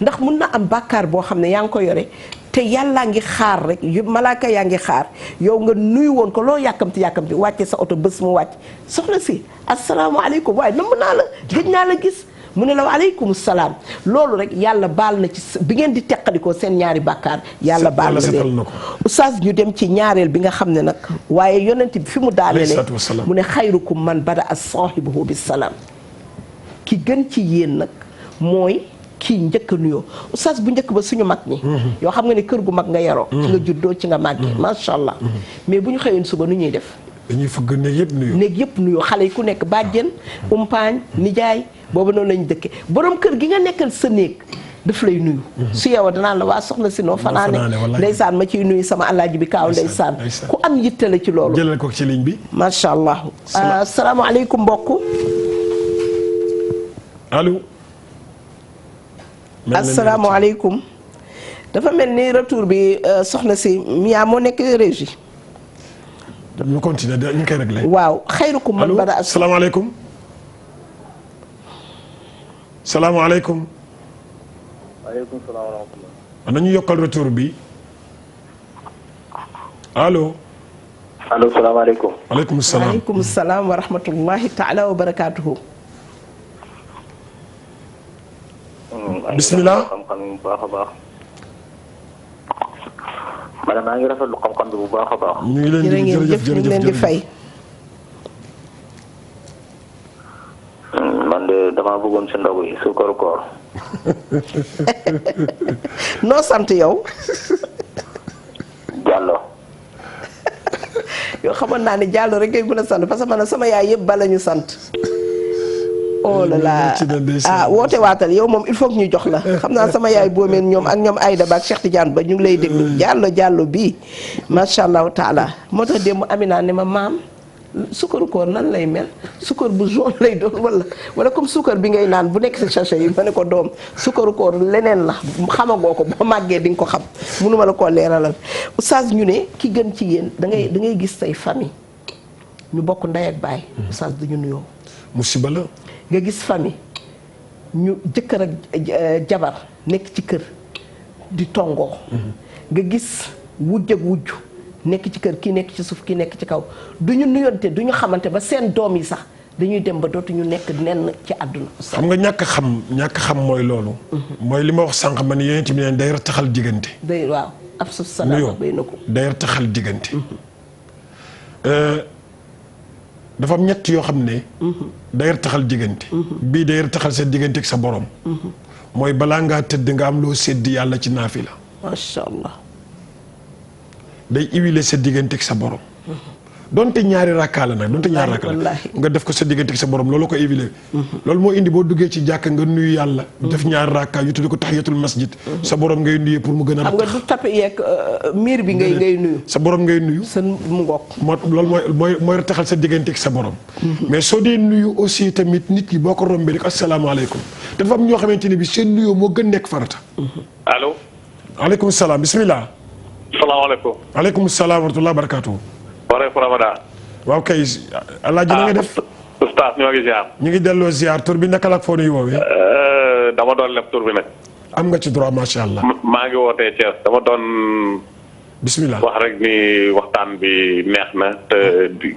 ndax mun na am bàkkaar boo xam ne yaa ngi ko yore te yàllaa ngi xaar rek malaaka yaa ngi xaar yow nga nuyu woon ko loo yàkkamti wàcce sa oto bés mu wàcc soxna si asalaamaaleykum waaye namm naa la gëj naa la gis mu ne la waaleykum salaam loolu rek yàlla baal na ci bi ngeen di teqalikoo seen ñaari bàkkaar yàlla baal na leen oustaz ñu dem ci ñaareel bi nga xam ne nag waaye yonent bi fi mu daanele mu ne xayrukum man bada as saahibuhu bis salaam ki gën ci yéen nag mooy kii njëkk a nuyoo oustaz bu njëkk ba suñu mag ñi yoo xam nga ne kër gu mag nga yaroo ci nga juddoo ci nga màggee macha allah mais bu ñu xëyoon suba nu ñuy def dañuy fëgg néeg yëpp nuyoo xale yi ku nekk bàjjen umpaañ nijaay boobu noonu lañ dëkke borom kër gi nga nekkal sa néeg daf lay nuyu su yow danaan la waa soxna si noo fanaane ndeysaan ma ciy nuyu sama alaaji bi kaaw ndeysaan ku am yitte la ci loolu jëlal ko ci ligne bi macha allah asalaamaaleykum mbokk allo asalaamaaleykum dafa mel ni retour bi soxna si Mia moo nekk régie ñu continuer ñu ngi koy réglé waaw xayrukum man bada asalaamaaleykum salaamaaleykum waaleykum salaam wa rahmatulah. nañu yokkal retour bi allo. allo salaamaaleykum. waaleykum salaam waaleykum salaam wa rahmatullahi taala wa barakaatuhu. bisimilah. xam-xam bu baax a baax. man maa ngi rafetlu xam-xam bi bu baax a baax. ñu ngi leen di jërëjëf ñu ngi leen di fay. man de damaa bëggoon si ndogu yi suukaru koor. noo sant yow. Diallo. yow xamoon naa ne Diallo rek ngay mën a sant parce que man sama yaay yëpp bala ñu sant. oh là là woote waatal yow moom il faut que ñu jox la xam naa sama yaay boomeen ñoom ak ñoom Aïda Ba ak Cheikh Tidiane Ba ñu ngi lay déglu Diallo bii macha allahu taala moo tax démb Amina ne ma maam sukkaru koor nan lay mel sukkar bu jaune lay doon wala comme sukkar bi ngay naan bu nekk ci sachet yi ma ne ko doom sukkaru koor leneen la xamagoo ko boo màggee di nga ko xam mënuma la koo leeralal oustaz ñu ne ki gën ci yéen da ngay gis say famille ñu bokk ndey ak baay oustaz duñu nuyoo musiba la nga gis famille ñu jëkkër ak jabar nekk ci kër di tongoo nga gis wujj ak wujj nekk ci kër kii nekk ci suuf kii nekk ci kaw du ñu nuyonte du ñu xamante ba seen doom yi sax dañuy dem ba dootuñu nekk nenn ci àdduna. xam nga ñàkk xam mooy loolu. mooy li ma wax sànq man yéen tamit ne day rataxal diggante. day waaw ab suuf salaam bay na ko day rataxal diggante. dafa am ñett yoo xam ne. day rataxal diggante. bii day rataxal sa diggante ak sa borom. mooy balaa ngaa tëdd nga am loo séddi yàlla ci naafila. macha allah. day huiler sa diggante ak sa borom. donte ñaari rakkaa la nag donte ñaari rakkaa la nga def ko sa diggante ak sa borom loolu ko huiler. loolu moo indi boo duggee ci jàkk nga nuyu yàlla. def ñaari rakkaa yu tudd ko tahiyatul masjid. sa borom ngay nuyu pour mu gën a. xam nga du tapé yeeg miir bi ngay nuyu. sa borom ngay nuyu. sa mu ngoog. loolu mooy taxal sa diggante ak sa borom. mais soo dee nuyu aussi tamit nit ki boo ko rombee rek asalaamaaleykum dafa am ñoo xamante ne bi seen nuyoo moo gën nekk farata. allo. waaleykum salaam bisimilah. salaamaaleykum. waaleykum salaam wa rahmatulah barakaatu. waaleykum Ramadan. waaw kay alaaji na nga def. oustaz ñoo ngi ziar. ñu ngi delloo ziar tur bi naka la ak foo nuy woowee. dama doon leb tur bi nag. am nga ci droit macha allah. maa ngi wootee Thiès dama doon. bisimilah wax rek ni waxtaan bi neex na te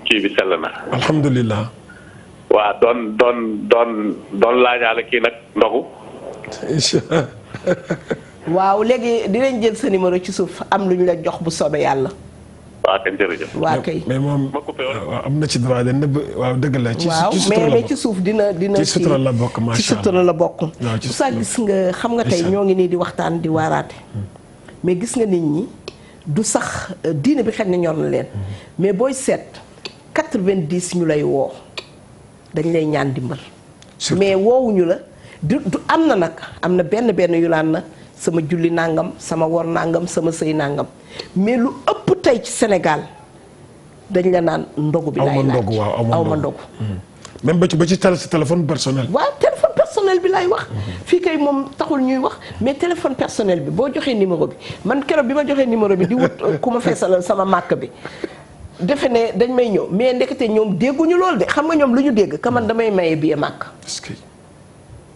kii bi sell na. alhamdulilah. waa doon laajaale kii nag ndogu. waaw léegi dinañ jël sa numéro ci suuf am lu ñu la jox bu soobee yàlla. waaw kay jërëjëf. waa kay mais moom am na ci droit de nëbb waaw dëgg la. ci mais ci suuf dina ci sutura la bokk macha allah ci sutura la bokk. waaw ci saa gis nga xam nga tey ñoo ngi nii di waxtaan di waaraate. mais gis nga nit ñi du sax diine bi xel na ñor na leen. mais booy seet 90 ñu lay woo dañ lay ñaan dimbal. mais woowuñu la du am na nag am na benn yu laan na. sama julli nangam sama wor nangam sama sëy nangam mais lu ëpp tey ci Sénégal dañ la naan ndogu bi laay laaj aw ma ndogu même ba ci sa téléphone personnel. waaw téléphone personnel bi laay wax fii kay moom taxul ñuy wax mais téléphone personnel bi boo joxee numéro bi man keroog bi ma joxee numéro bi di wut ku ma feesalal sama màkk bi defe ne dañ may ñëw mais ndekete ñoom dégguñu lool de xam nga ñoom lu ñu dégg ka man damay maye billet màkk.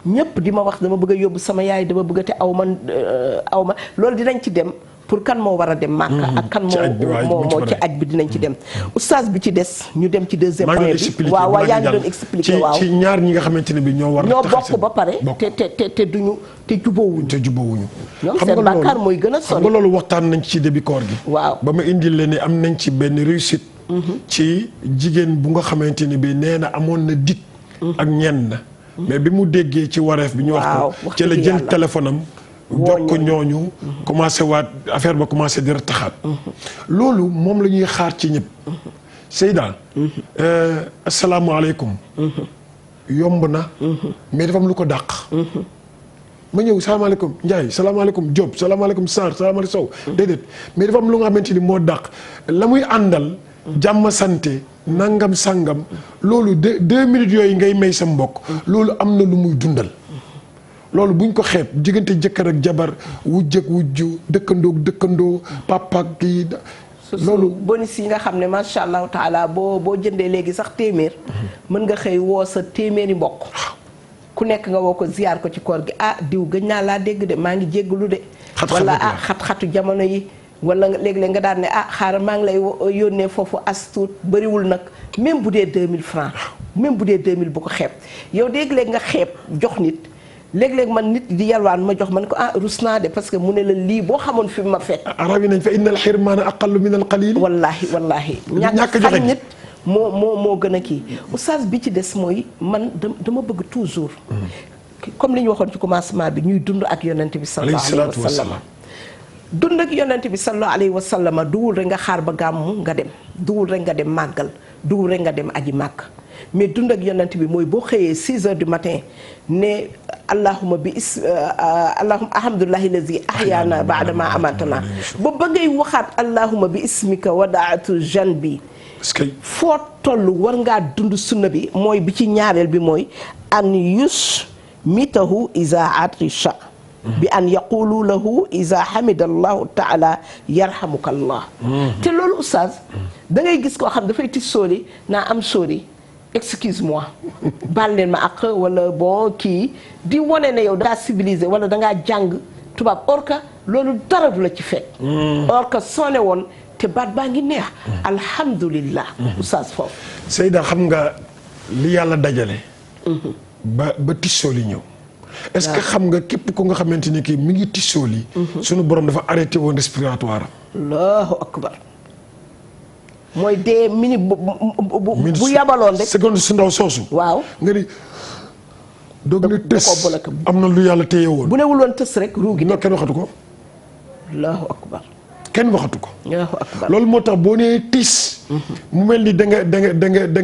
ñëpp di ma wax dama bëgg a yóbbu sama yaay dama bëgg te aw ma loolu dinañ ci dem pour kan moo war a dem Màkka ak kan moo ci aj bi dinañ ci dem oustaz bi ci des ñu dem ci deuxième point bi waaw yaa ngi doon expliquer waaw ci ñaar ñi nga xamante ne bi ñoo war ñoo bokk ba pare te duñu te jubóowuñu ñoom seen bàkkaar mooy gën a sori. xam nga loolu waxtaan nañ ci début koor gi waaw ba ma indil leen ne am nañ ci benn réussite ci jigéen bu nga xamante ni bi nee na amoon na dig ak ñenn na mais bi mu déggee ci wareef bi ñu wax ko ci la jël téléphone am jokk ñooñu commencé waat affaire ba commencé di rataxaat loolu moom la ñuy xaar ci ñëpp Seyda asalaamaaleykum yomb na mais dafa am lu ko dàq ma ñëw salaamaaleykum Ndiaye salaamaaleykum Diop salaamaaleykum Sarr salaamaaleykum Sow déedéet mais dafa am lu nga xamante ni moo dàq la muy àndal jàmm sante nangam sangam loolu 2 minutes yooyu ngay may sa mbokk loolu am na lu muy dundal loolu buñ ko xeeb diggante jëkkër ak jabar wujj ak wujju dëkkandoo papa ak kii loolu bonus yi nga xam ne macha allahu taala boo jëndee léegi sax téeméer mën nga xëy woo sa téeméeri mbokk ku nekk nga woo ko ziyaar ko ci koor gi diw gëj naa laa dégg de maa ngi jéggalu de wala xat-xatu jamono yi wala léeg-léeg nga daan ne xaaral maa ngi lay yónnee foofu as tuut bëriwul nag même bu dee 2000 francs même bu dee 2000 bu ko xeeb yow léeg-léeg nga xeeb jox nit léeg-léeg man nit di yalwaan ma jox man ko rus naa de parce que mu ne la lii boo xamoon fi ma fekk arab yi nañ fa innal xirmaana aqallu min al qalil wallaahi ñàkk xañ nit moo gën a kii oustaz bi ci des mooy man dama bëgg toujours comme li ñu waxoon ci commencement bi ñuy dund ak yonent bi sallallahu alayhi wa sallam dund ak yonent bi sallallahu alayhi wa sallam duwul rek nga xaar ba gàmmu nga dem duwul rek nga dem màggal duwul rek nga dem aji màkk mais dund ak yonent bi mooy boo xëyee 6 heures du matin ne allahumma alhamdulillahi lazi ahyaana ba'dama amatana ba ngay waxaat allahumma bi ismika wadaatu janbi foo toll war ngaa dund sunna bi mooy bi ci ñaareel bi mooy an yus mitahu iza atisha bi an yaqulu lahu iza hamidallahu taala yarhamukallah te loolu oustaz da ngay gis koo xam dafay tis sóori naa am sóori excuse-moi baal leen ma ak wala bon kii di wane ne yow dangaa civilisé wala dangaa jàng tubaab or que loolu dara du la ci fekk or que soo ne woon te baat baa ngi neex alhamdulillah oustaz foofu Seyda xam nga li yàlla dajale ba tissoo li ñëw est-ce que xam nga képp ko nga xamante ni kii mi ngi tissoo li sunu borom dafa arrêté woon respiratoire allahu akbar mooy dee minute bu yabaloon rek seconde su ndaw soosu waaw nga ni doog ni tës am na lu yàlla téye woon bu newul woon tës rek ruugi non kenn waxatu ko allahu akbar kenn waxatu ko allahu akbar loolu moo tax boo nee tiis mu mel ni da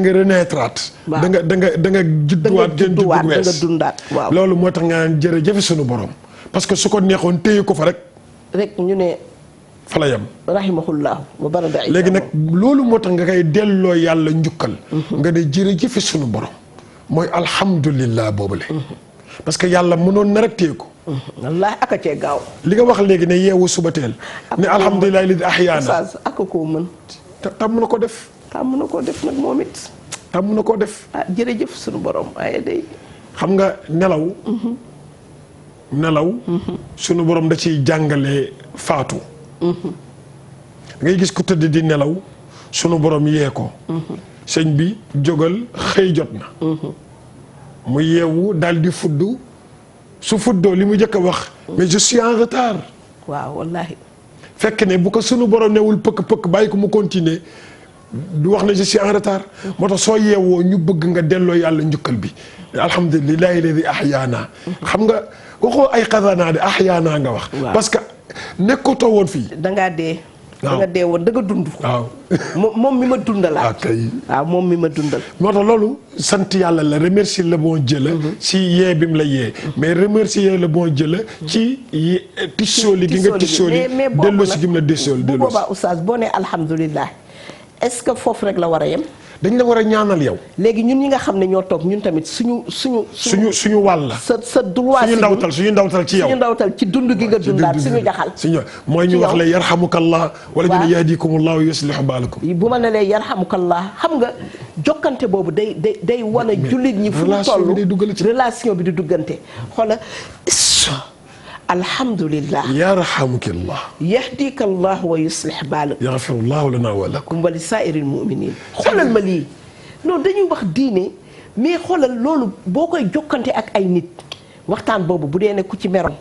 nga renaîtraat da nga judduwaat gën juddu wees da nga dundaat waaw loolu moo tax nga naan jërëjëf sunu borom parce que su ko neexoon téye ko fa rek ñu ne fa la yem rahimahullahu wa barada léegi nag loolu moo tax nga koy delloo yàlla njukkal nga ne jërëjëf sunu borom mooy alhamdulillah boobule parce que yàlla mënoon na rek téye ko wallaahi aka cee gaaw li nga wax léegi ne yeewu suba teel ne alhamdulilah li ahyaana aka koo mën tàmm na ko def tàmm na koo def nag moom it tàmm na koo def jërëjëf sunu borom waaye day xam nga nelaw sunu borom da ciy jàngale faatu ngay gis ku tëdd di nelaw sunu borom yee ko sëñ bi jógal xëy jot na mu yeewu daal di fudd su fuddoo li mu njëkk a wax mais je suis en retard waaw wallaahi fekk ne bu ko sunu borom newul pëkk bàyyi ko mu continuer du wax ne je suis en retard moo tax soo yeewoo ñu bëgg nga delloo yàlla njukkal bi alhamdulillahi alladi ahyaana xam nga waxoo ay xasanaa de ahyaana nga wax parce que nekkatoo woon fii dangaa dee da nga dee woon da nga dund waaw moom mi ma dundalaat waaw moom mi ma dundal moo tax loolu sant yàlla la remercier le bon Dieu la ci yee bi mu la yee mais remercier le bon Dieu la ci tissooli gi nga tissooli delloo si gi mu la tissooli bu boobaa oustaz boo nee alhamdulilah est-ce que foofu rek la war a yem dañ la war a ñaanal yow léegi ñun ñi nga xam ne ñoo toog ñun tamit suñu wàll la sa droit suñu ndawtal ci yow suñu ndawtal ci dund gi nga dundaat suñu jaxal mooy ñu wax la yarhamukallah wala ñu ne yahdikumullah wa yuslihu baalakum bu ma ne lee yarhamukallah xam nga jokkante boobu day wane jullit ñi fu mu toll relation bi di duggante xoola alhamdulillah. yarhamukillah. yahdika allah wa yuslih baalak. yaghfirullahu lana wa lakum. wa li saa'iril mu'minin. xoolal ma lii non dañuy wax diine mais xoolal loolu boo koy jokkante ak ay nit waxtaan boobu bu dee ne ku ci meroon.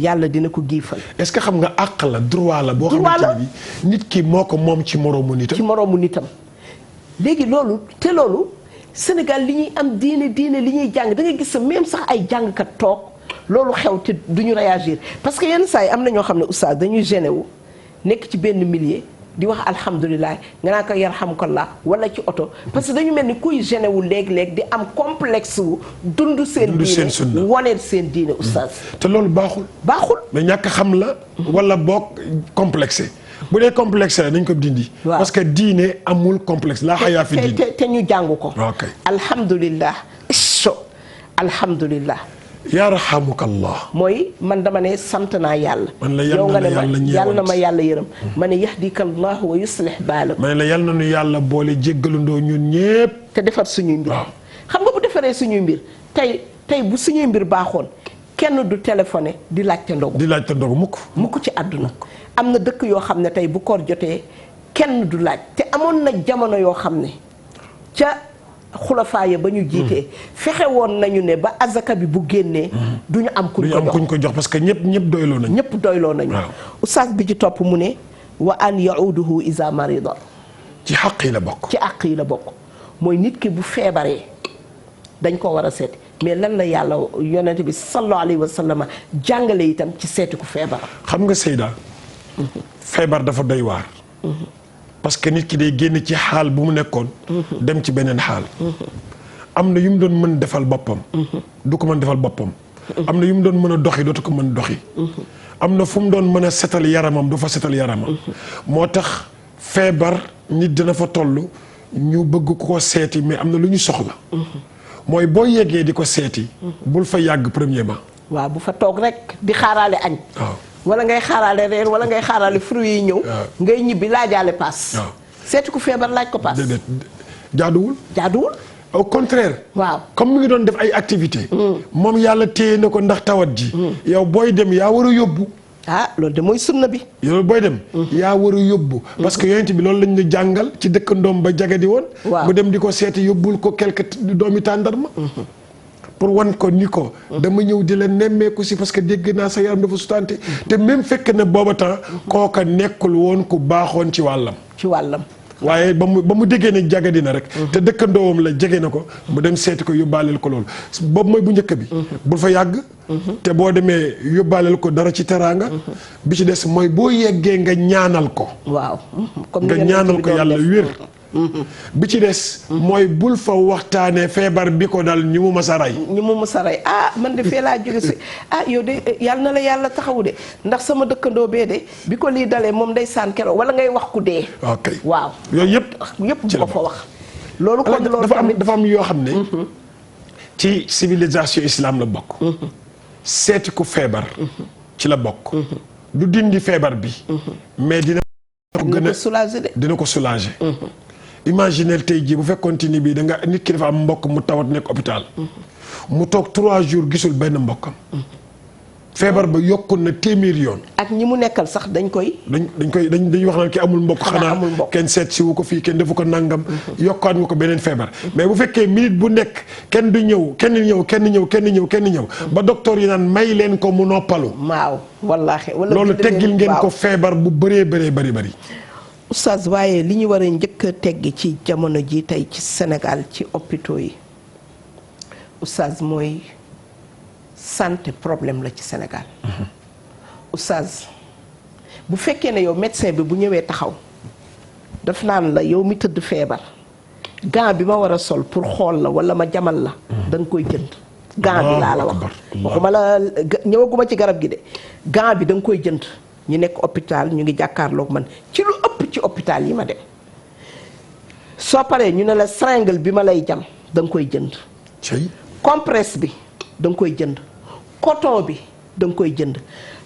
yàlla dina ko giifal. est-ce que xam nga àq la droit la boo xamante ne bi nit ki moo ko moom ci moroomu nitam. ci moroomu nitam léegi loolu te loolu Sénégal li ñuy am diine li ñuy jàng da nga gis même sax ay jàngkat toog loolu xew te duñu réagir parce que yenn saa yi am na ñoo xam ne oustaz dañuy gêné wu nekk ci benn milieu di wax alhamdulilah nga naa ko yarhamkallah wala ci oto parce que dañu mel ni kuy gêné wu léeg-léeg di am complexe wu dund seen diine waneel seen diine oustaz. te loolu baaxul. mais ñàkk xam la. wala boog complexé. bu dee complexe la nañ ko dindi. parce que diine amul complexe laa xayaa fi diine te ñu jàng ko. ok alhamdulilah. alhamdulilah. yarhamukallah. mooy man dama ne sant naa yàlla. man la yàlla na ma yàlla yërëm. ma ne yahdikallahu wa yuslih baalak. man la yàlla na nu yàlla boole jéggalandoo ñun ñépp. te defar suñuy mbir. xam nga bu defaree suñuy mbir tey bu suñuy mbir baaxoon kenn du téléphoné di laajte ndogu. mukk ci àdduna. am na dëkk yoo xam ne tey bu koor jotee kenn du laaj te amoon na jamono yoo xam ne ca xulafaa ya ba ñu jiitee fexe woon nañu ne ba azaka bi bu génnee duñu am kuñ ko jox parce que ñëpp doyloo nañu oustaz bi ci topp mu ne wa an yauduhu isa marida ci àq yi la bokk mooy nit ki bu feebaree dañ ko war a seeti mais lan la yàlla yonent bi sallallahu alayhi wa sallam jàngale itam ci seeti ku feebar. xam nga Seyda feebar dafa doy waar. parce que nit ki day génn ci xaal bu mu nekkoon. dem ci beneen xaal. am na yu mu doon mën defal boppam. du ko mën defal boppam. am na yu mu doon mën a doxi dootu ko mën doxi. am na fu mu doon mën a setal yaramam du fa setal yaramam. moo tax feebar nit dina fa toll ñu bëgg ko seeti mais am na lu ñu soxla. mooy boo yeggee di ko seeti. bul fa yàgg premièrement. waaw bu fa toog rek di xaaraale añ. waaw wala ngay xaaraale reer wala ngay xaaraale fruits yi ñëw. ngay ñibbi laajaale paas. seeti ku feebar laaj ko paas. déedéet jaaduwul. au contraire. waaw comme mi ngi doon def ay activités. moom yàlla téye na ko ndax tawat ji. yow booy dem yaa war a yóbbu. loolu de mooy sunna bi. yow booy dem. yaa war a yóbbu. parce que yonent bi loolu lañ ñu jàngal ci dëkkandoom ba jagadi woon. waaw mu dem di ko seeti yóbbul ko quelque doomi tàndarma. pour wan ko ni ko. dama ñëw di la nemmeeku si parce que dégg naa sa yaram dafa sutante te même fekk na booba temps. kooka nekkul woon ku baaxoon ci wàllam. waaye ba mu déggee ne jagadi na rek. te dëkkandoowam la jege na ko. mu dem seeti ko yóbbaaleel ko loolu boobu mooy bu njëkk bi. bul fa yàgg. te boo demee yóbbaaleel ko dara ci teraanga. bi ci des mooy boo yeggee nga ñaanal ko. waaw nga ñaanal ko yàlla wér. bi ci des. mooy bul fa waxtaanee feebar bi ko dal ñu mu mës a rey. man de fee laa jóge si yow de yàlla na la yàlla taxawu de ndax sama dëkkandoo bee de bi ko lii dalee moom day saan keroog wala ngay wax ku dee. ok waaw yooyu yëpp bu ko fa wax. loolu kon loolu tamit dafa am yoo xam ne. ci civilisation islam la bokk. seeti ku feebar. ci la bokk. du dindi feebar bi. mais dina ko soulager. imaginez tey jii bu fekkoon ni bii da nga nit ki dafa am mbokk mu tawat nekk hôpital. mu toog 3 jours gisul benn mbokkam. feebar ba yokku na téeméer yoon. ak ñi mu nekkal sax dañuy wax naan ki amul mbokk. xanaa kenn seet si wu ko fii kenn defu ko nangam. yokkaat nga ko beneen feebar. mais bu fekkee minute bu nekk kenn du ñëw kenn ñëw. ba docteur yi naan may leen ko mu noppalu. waaw wallaahi. loolu teggil ngeen ko feebar bu bëree bëri. oustaz waaye li ñu war a njëkk a teggi ci jamono ji tey ci Sénégal ci hôpitaux yi oustaz mooy santé problème la ci Sénégal. oustaz bu fekkee ne yow médecin bi bu ñëwee taxaw daf naan la yow mi tëdd feebar gant bi ma war a sol pour xool la wala ma jamal la. da nga koy jënd. gant bi laa la wax waxuma la ñëwaguma ci garab gi de gant bi da nga koy jënd. ñu nekk hôpital ñu ngi jàkkaarloog man ci lu ëpp ci hôpital yi ma dem soo paree ñu ne la seringue bi ma lay jam da nga koy jënd. compresse bi da nga koy jënd. coton bi da nga koy jënd.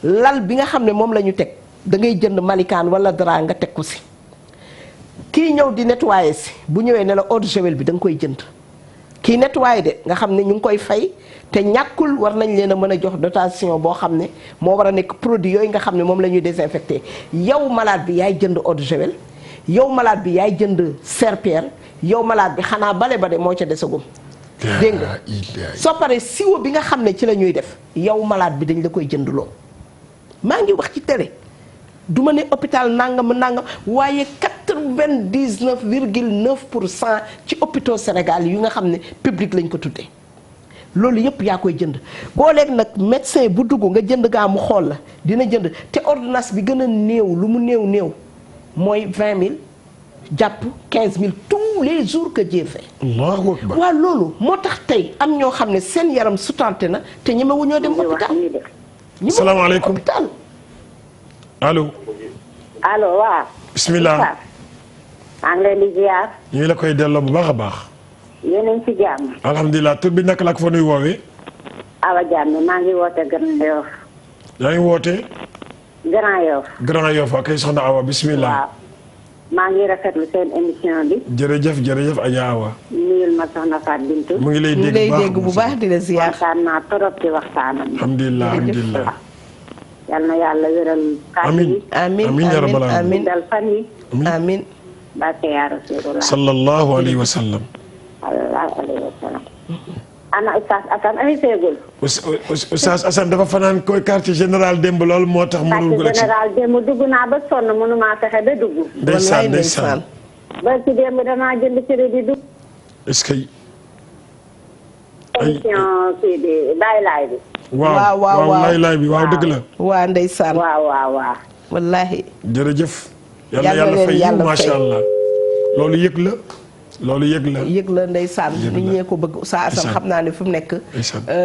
lal bi nga xam ne moom la ñu teg da ngay jënd malikaan wala dara nga teg ko si. kii ñëw di nettoyer si bu ñëwee ne la eau de javel bi da nga koy jënd. kii nettoyé de nga xam ne ñu ngi koy fay te ñàkkul war nañ leen a mën a jox dotation boo xam ne moo war a nekk produit yooyu nga xam ne moom la ñuy désinfecté yow malade bi yaay jënd eau de javel yow malade bi yaay jënd serpillère yow malade bi xanaa bale ba de moo ca desagum. dégg nga soo paree siwo bi nga xam ne ci la ñuy def yow malade bi dañ la koy jëndloo maa ngi wax ci télé du ma ne hôpital nangam waaye 99,9% ci hôpitaux Sénégal yu nga xam ne public lañ ko tuddee loolu yëpp yaa koy jënd boo léegi nag médecin bu dugg nga jënd gaa mu xool la dina jënd te ordonnance bi gën a néew lu mu néew mooy 20 000 jàpp 15 000 tous les jours que Dieu fait. Allahu akbar. waaw loolu moo tax tey am ñoo xam ne seen yaram sutante na te ñemewu ñoo dem hôpital. salaamaaleykum hôpital. allo. allo waaw. bismillah. maa ngi leen di ziar. ñu ngi la koy delloo bu baax a baax. yéen a ngi ci jàmm. alhamdulilah tur bi naka la ak fa nuy woowee. Awa Diame maa ngi woote Grand Yoff. yaa ngi woote. Grand Yoff. Grand Yoff ak kay soxna Awa bismillah. waaw maa ngi rafetlu seen émission bi. jërëjëf Adja Awa. nuyul ma soxna Fatou Bintou. mu ngi lay dégg bu baax di la ziar. kontaan naa trop ci waxtaanam. alhamdulilah. yal na yàlla wéral. amiin amiin ya rabbal aalamiin. dal fan yi. amiin. barke yaa Rasulullah. sallallahu alayhi wa sallam. sallallahu alayhi wa sallam. ana Oustaz Assane ay seegul. Oustaz Assane dafa fanaan koy quartier général démb loolu moo tax. mënul quartier général démb dugg naa ba sonn mënumaa fexe ba dugg. ndeysaan. ba ci démb damaa jënd crédit dugg. est-ce que. émission kii bi Baye Laay bi. waaw laay bi waaw dëgg la. waa ndeysaan. waaw. wallaahi. jërëjëf. yàlla fay yiw macha allah. loolu yëg la. yëg la ndeysaan. nit ñee ko bëgg Oustaz Assane xam naa ne fu mu nekk.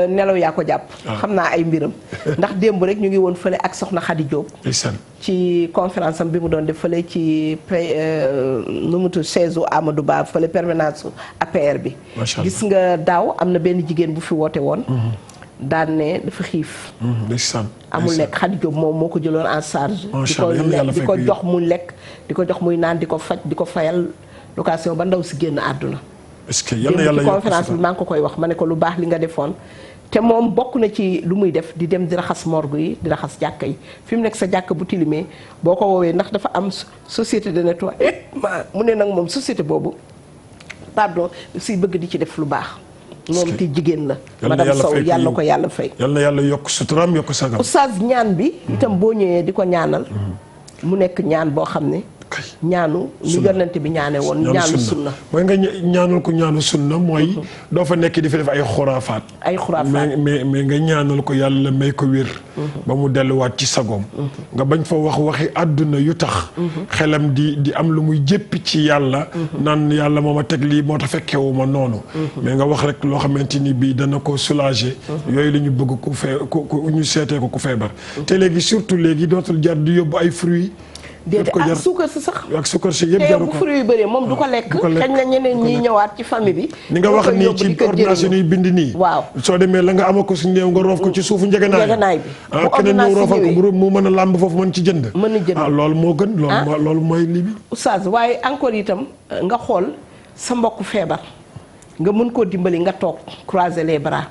nelaw yaa ko jàpp. xam naa ay mbiram. ndax démb rek ñu ngi woon fële ak soxna Khady Diop. ci conférence am bi mu doon def fële ci nu mu tudd chaise Amadou Ba fële permanence APR bi. gis nga daaw am na benn jigéen bu fi woote woon. daan ne dafa xiif. amul lekk Khady Diop moom moo ko jëloon en charge. di ko jox mu lekk di ko jox muy naan di ko faj di ko fayal location ba ndaw si génn àdduna. est-ce que yal na yàlla ci conférence bi maa ngi ko koy wax ma ne ko lu baax li nga defoon. te moom bokk na ci lu muy def di dem di raxas morgue yi di raxas jàkka yi fi mu nekk sa jàkka bu tilimee boo ko woowee ndax dafa am société de nettoiement mu ne nag moom société boobu si bëgg di ci def lu baax. moom te jigéen la. madame Sow yàlla ko yàlla fay. yal na yàlla yokk suturaam yokk sagam. oustaz ñaan bi. itam boo ñëwee di ko ñaanal. mu nekk ñaan boo xam ne. ñaanu ñu yonent bi ñaane woon ñaanu sunna mooy nga ñaanal ko ñaanu sunna mooy doo fa nekk di fi def ay xuraafaat mais nga ñaanal ko yàlla may ko wér ba mu delluwaat ci sagoom nga bañ fa waxi àdduna yu tax xelam di am lu muy jéppi ci yàlla naan yàlla moo ma teg lii moo tax fekkewu ma noonu mais nga wax rek loo xamante ni bii dana ko soulager yooyu la ñu bëgg ku ñu seetee ko ku feebar te léegi surtout léegi dootul jar di yóbbu ay fruits déedéet ak suukar si sax. ak suukar si yëpp jaru ko te bu fruit yu bëree moom du ko lekk. xëy na ñeneen ñi ñëwaat ci famille bi. ni nga wax nii ci ordonnance yi bind nii. waaw soo demee la nga ama ko si néew nga roof ko ci suufu njëganaay bi. bu keneen ñëw roofal ko mu mën a làmb foofu mën ci jënd. mën a jënd loolu moo gën. loolu mooy lii bi. oustaz waaye encore itam nga xool sa mbokk feebar nga mën koo dimbali nga toog croiser les bras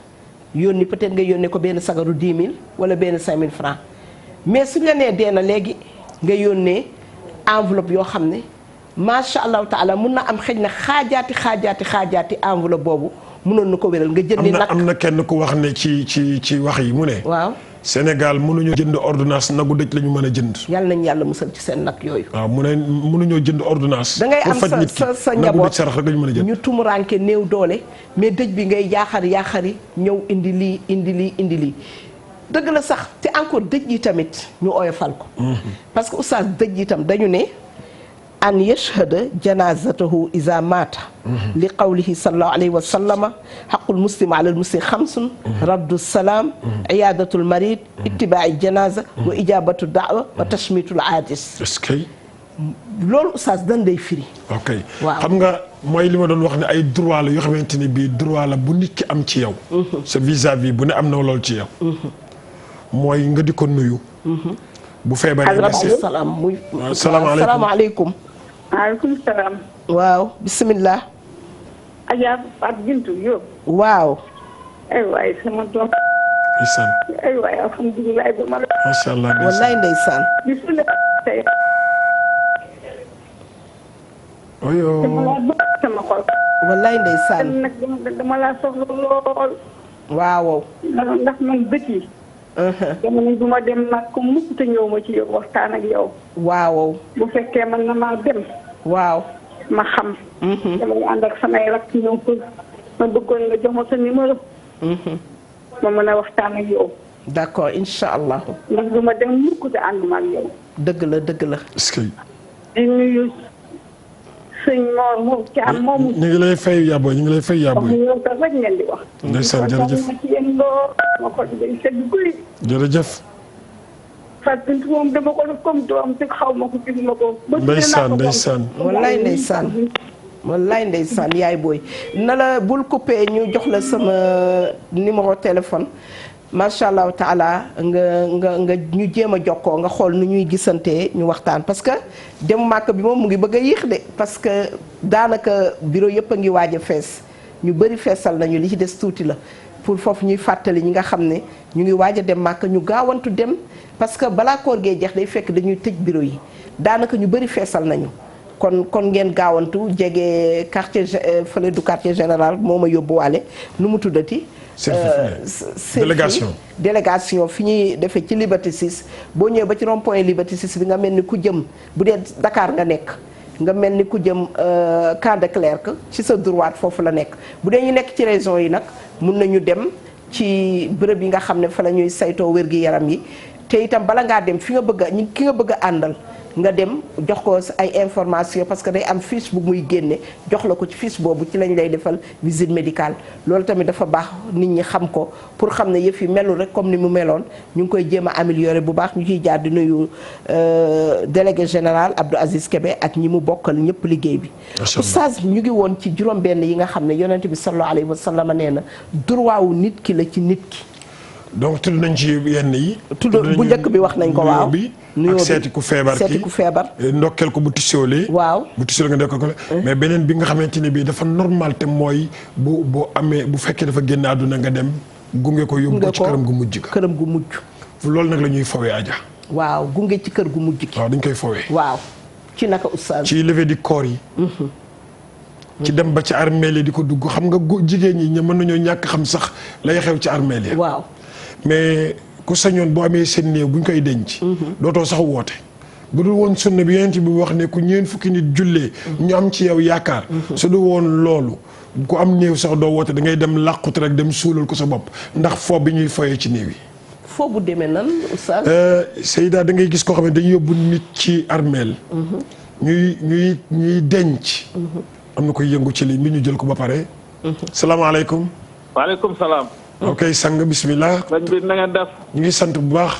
yónni peut-être nga yónnee ko benn sagaru 10 000 wala benn 5 000 francs mais suñ la nee dee na léegi nga yónnee enveloppe yoo xam ne macha allahu taala mun na am xëj na xaajaati enveloppe boobu munoon na ko wéral nga jëndi nag. am na kenn ku wax ne ci wax yi mu ne. waaw Sénégal mënuñoo jënd ordonnance nagu dëj la ñu mën a jënd. yàlla nañu yàlla musal ci seen nag yooyu. waaw mu ne mënuñoo jënd ordonnance. da ngay am sa njaboot sarax rek la ñu mën a jënd. ñu tumuraanke néew doole mais dëj bi ngay yaaxari ñëw indi lii. dëgg la sax te encore dëj yi tamit ñu oyofal ko. parce que oustaz dëj yi tam dañu ne an yashhada janazatahu iza mata li qawlihi sallallahu alayhi wa sallama haqqul muslim ala al muslim xamsun raddu salaam iyadatul marid ittibaai janaza wa ijabatu da'wa wa tashmitul aadis. est-ce que loolu oustaz dan day firi. ok xam nga mooy li ma doon wax ne ay droit la yoo xamante ni bii droit la bu nit ki am ci yow. sa vis-à-vis bu ne am na loolu ci yow. mooy nga di ko nuyu. bu feebaree nga seet salaamaaleykum. maaleykum salaam. waaw bisimilah. Adja Fatou Bintou Diop. waaw. ay waay sama doom. ndeysaan. ay waay alhamdulilah ba ma la. macha allah wallaay ndeysaan. tey. oyo. dama laa bëgg sama xol. wallaay ndeysaan. nag dama laa soxla lool. waaw. ndax man bët yi. dama ne du ma dem nag ko mukk te ñëw ma ci yow waxtaan ak yow. waaw. bu fekkee man na maa dem. waaw. ma xam. damay ànd ak samay rakk ñëw ko ma bëggoon nga jox ma sa numéro. ma mën a waxtaan ak yow. d'accord incha allah. ndax du ma dem mukk te ànduma ak yow. dëgg la dëgg la. est-ce que. di nuyu sëñ Mor moom Thiam moomu. ñu ngi lay fay yàbbo ñu ngi lay fay yàbbo. wax yow sax rek ngeen di wax. ndeysaan jërëjëf ma ci yéen lool. ma xol day sedd guy. jërëjëf. Fatou Bintou moom dama ko def comme doom te xaw ma ko gis ma ko. ndeysaan ndeysaan. wallaay ndeysaan. wallaay ndeysaan yaay booy na la bul coupé ñu jox la sama numéro téléphone macha allah taala nga ñu jéem a jokkoo nga xool nu ñuy gisantee ñu waxtaan parce que dem màkk bi moom mu ngi bëgg a yéex de parce que daanaka bureau yëpp a ngi waaj a fees ñu bëri feesal nañu li ci des tuuti la pour foofu ñuy fàttali ñi nga xam ne ñu ngi waaj a dem màkk ñu gaawantu dem parce que balaa koor gee jeex day fekk dañuy tëj bureau yi daanaka ñu bëri feesal nañu. kon ngeen gaawantu jege quartier fële du quartier général moo ma yóbbuwaale nu mu tuddati. délégation fi ñuy defee ci Liberté 6 boo ñëwee ba ci rond point Liberté 6 bi nga mel ni ku jëm bu dee Dakar nga nekk nga mel ni ku jëm Camp de Clerc ci sa droite foofu la nekk bu dee ñu nekk ci région yi nag mun nañu dem ci bërëb yi nga xam ne fa la ñuy saytoo wér-gi-yaram yi te itam bala ngaa dem fi nga bëgg a ki nga bëgg a àndal. nga dem jox ko ay information parce que day am fiche bu muy génne jox la ko ci fiche boobu ci lañ lay defal visite médicale loolu tamit dafa baax nit ñi xam ko pour xam ne yëf yi melul rek comme ni mu meloon ñu ngi koy jéem a améliorer bu baax ñu ciy jaar di nuyu délégué général Abdou Aziz Kébé ak ñi mu bokkal ñëpp liggéey bi. oustaz ñu ngi woon ci juróom-benn yi nga xam ne yonent bi sallallahu alayhi wa sallam nee na droit wu nit ki la ci nit ki. donc tudd nañ ci yenn yi. tudd bu njëkk bi wax nañ ko waaw nuyoo bi ak seeti ku feebar ki seeti ku feebar. ndokkeel ko bu tisoolee. waaw bu tisoolee nga ndokkeel ko la. mais beneen bi nga xamante ne bii dafa normal te mooy bu amee bu fekkee dafa génn àdduna nga dem gunge ko yóbbu ko ci këram gu mujj. këram gu mujj. loolu nag la ñuy fowee aja. waaw gunge ci kër gu mujj ki. waaw dañ koy fowee. waaw ci naka oustaz. ci levée du corps yi. ci dem ba ci armeel yi di ko dugg xam nga jigéen ñi mën nañoo ñàkk xam sax lay xew ci armeel yi. waaw. mais ku sañoon boo amee seen néew bu ñu koy denc. dootoo sax woote. bu dul woon sunna bi yonent bi wax ne ku ñeen fukki nit jullee. ñu am ci yow yaakaar. su du woon loolu ku am néew sax doo woote da ngay dem làqut rek dem suulal ko sa bopp ndax foo bi ñuy foyee ci néew yi. foo bu demee nan oustaz. Seyda da ngay gis koo xam ne dañuy yóbbu nit ci armeel. ñuy denc. am na koy yëngu ci ligne bi ñu jël ko ba pare. salaamaaleykum. waaleykum salaam. ok sang bismillah. sëñ bi na ngeen def. ñu ngi sant bu baax.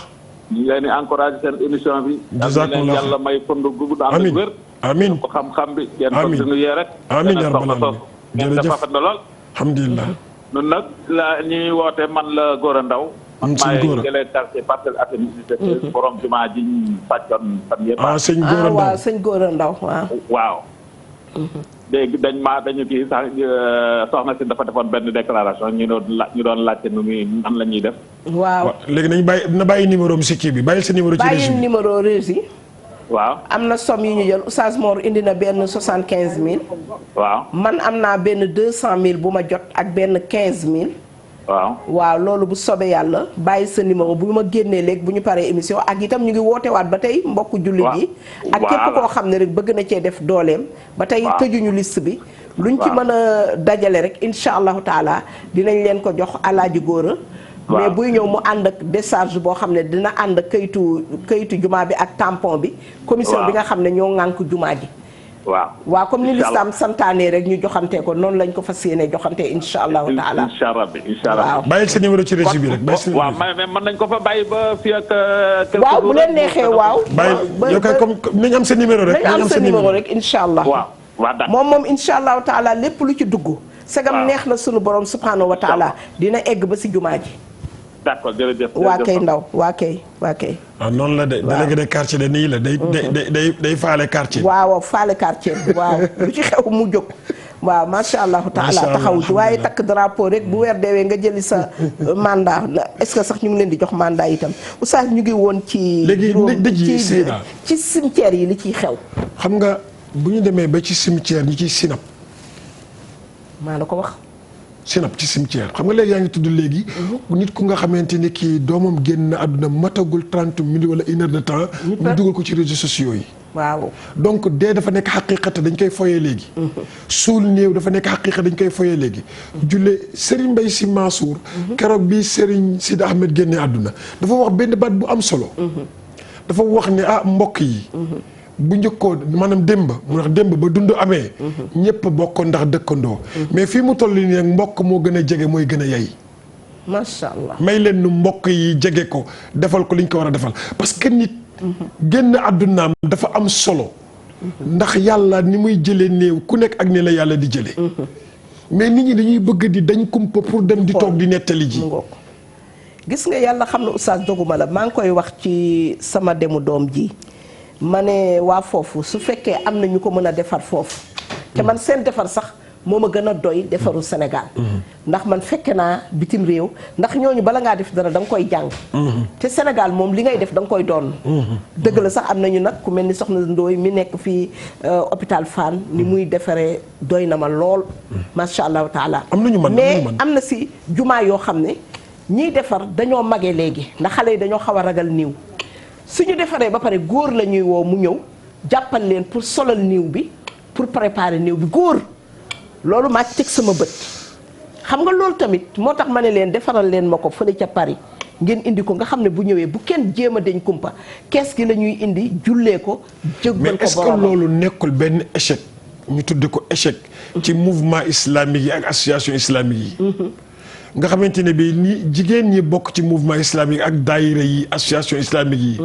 ñu ngi leen di encouragé seen émission bi. jazakumullah yàlla may fond gudd ànd ak wér. amiin ko xam-xam bi. amiin ngeen ko dinu yee rek. amiin yaa rabbal aalamiin ngeen def rafet na lool. alhamdulilah. ñun nag la ñuy woote man la Gora Ndaw. man sëñ Gora maay jëlee quartier Parcelles Assainies. borom jumaa ji ñu sàccoon fan yëpp. sëñ Gora Ndaw waaw sëñ Gora Ndaw waaw. waaw. léegi dañu kii sax soxna si dafa defoon benn déclaration ñu doon laajte nu muy nan la ñuy def. waaw léegi nañ bàyyi numéro am si kii bi bàyyil sa numéro. ci régie bàyyi numéro régie. waaw am na somme yu ñu jël Oustaz Mor indi na benn 75000. waaw man am naa benn 200000 bu ma jot ak benn 15000. waaw loolu bu sobee yàlla bàyyi sa numéro bu ma génnee léegi bu ñu paree émission ak itam ñu ngi wootewaat ba tey mbokku jullit yi ak képp koo xam ne rek bëgg na cee def dooleem ba tey tëjuñu liste bi luñ ci mën a dajale rek incha allahu taala dinañ leen ko jox alaaji Góora mais buy ñëw mu ànd ak décharge boo xam ne dina ànd ak kayitu jumaa bi ak tampon bi commission bi nga xam ne ñoo ŋànk jumaa ji waaw comme ni lislaam santaane rek ñu joxante ko noonu lañ ko fas yéene joxante incha allahu taala incha allah bàyyil sa numéro ci régie bi rek waaw mais mën nañ ko fa bàyyi ba fii ak waaw bu leen neexee waaw bàyyi yow kay comme nañ am sa numéro rek nañ am sa numéro rek incha allah waaw moom incha allahu taala lépp lu ci dugg segam neex na sunu borom subhanahu wa taala dina egg ba si jumaa ji d'accord jërëjëf waa kay ndaw waa kay waaw noonu la de délégué de quartier de nii la day faale quartier waaw faale quartier bi waaw lu ci xew mu jóg waaw macha allah taala taxawu ci waaye takk drapeau rek bu weer deewee nga jëli sa mandat est-ce que sax ñu ngi leen di jox mandat itam oustaz ñu ngi woon ci. léegi dëj yi ci cimetière yi li ciy xew. xam nga bu ñu demee ba ci cimetière ñi ciy sinap. maa la ko wax. sinap ci cimetière xam nga léegi yaa ngi tudd léegi. nit ku nga xamante ni kii doomam génn àdduna matagul 30 minutes wala 1 heure de temps. ñu dugal ko ci réseaux sociaux yi. waaw donc dee dafa nekk xaqiiqata dañ koy foyee léegi. suul néew dafa nekk xaqiiqa dañ koy foyee léegi. julle Serigne Mbaye Sy Mansour. keroog bi Serigne Sidi Ahmed génne àdduna dafa wax benn baat bu am solo. dafa wax ne mbokk yi. bu njëkkoon maanaam démb mu wax démb ba dund amee. ñëpp bokkoon ndax dëkkandoo. mais fii mu toll nii nag mbokk moo gën a jege mooy gën a yey. macha allah may leen nu mbokk yi jege ko defal ko li ñu ko war a defal parce que nit. génn àddunaam dafa am solo. ndax yàlla ni muy jëlee néew ku nekk ak ni la yàlla di jëlee. mais nit ñi dañuy bëgg di dañ kumpa pour dem di toog di nettali ji. gis nga yàlla xam na oustaz doguma la maa ngi koy wax ci sama demu doom ji. ma ne waa foofu su fekkee am na ñu ko mën a defar foofu. te man seen defar sax moo ma gën a doy defaru Sénégal. ndax man fekke naa bitim réew ndax ñooñu bala ngaa def dara da nga koy jàng. te Sénégal moom li ngay def da nga koy doon. dëgg la sax am nañu nag ku mel ni soxna Ndoye mi nekk fii hôpital Fann ni muy defaree doy na ma lool. macha allahu taala. am nañu man mais am na si jumaa yoo xam ne ñiy defar dañoo magee léegi ndax xale yi dañoo xaw a ragal niiw. suñu defaree ba pare góor la ñuy woo mu ñëw jàppal leen pour solal niiw bi pour préparer niiw bi góor loolu maa ci teg sama bët xam nga loolu tamit moo tax ma ne leen defaral leen ma ko fële ca Paris ngeen indi ko nga xam ne bu ñëwee bu kenn jéem a deñ kumpa kees gi la ñuy indi jullee ko jëgbal ko mais est-ce que loolu nekkul benn échec ñu tudde ko échec ci mouvement islamique yi ak association islamique yi nga xamante ne bii ni jigéen ñi bokk ci mouvement islamique ak daayira yi association islamique yi.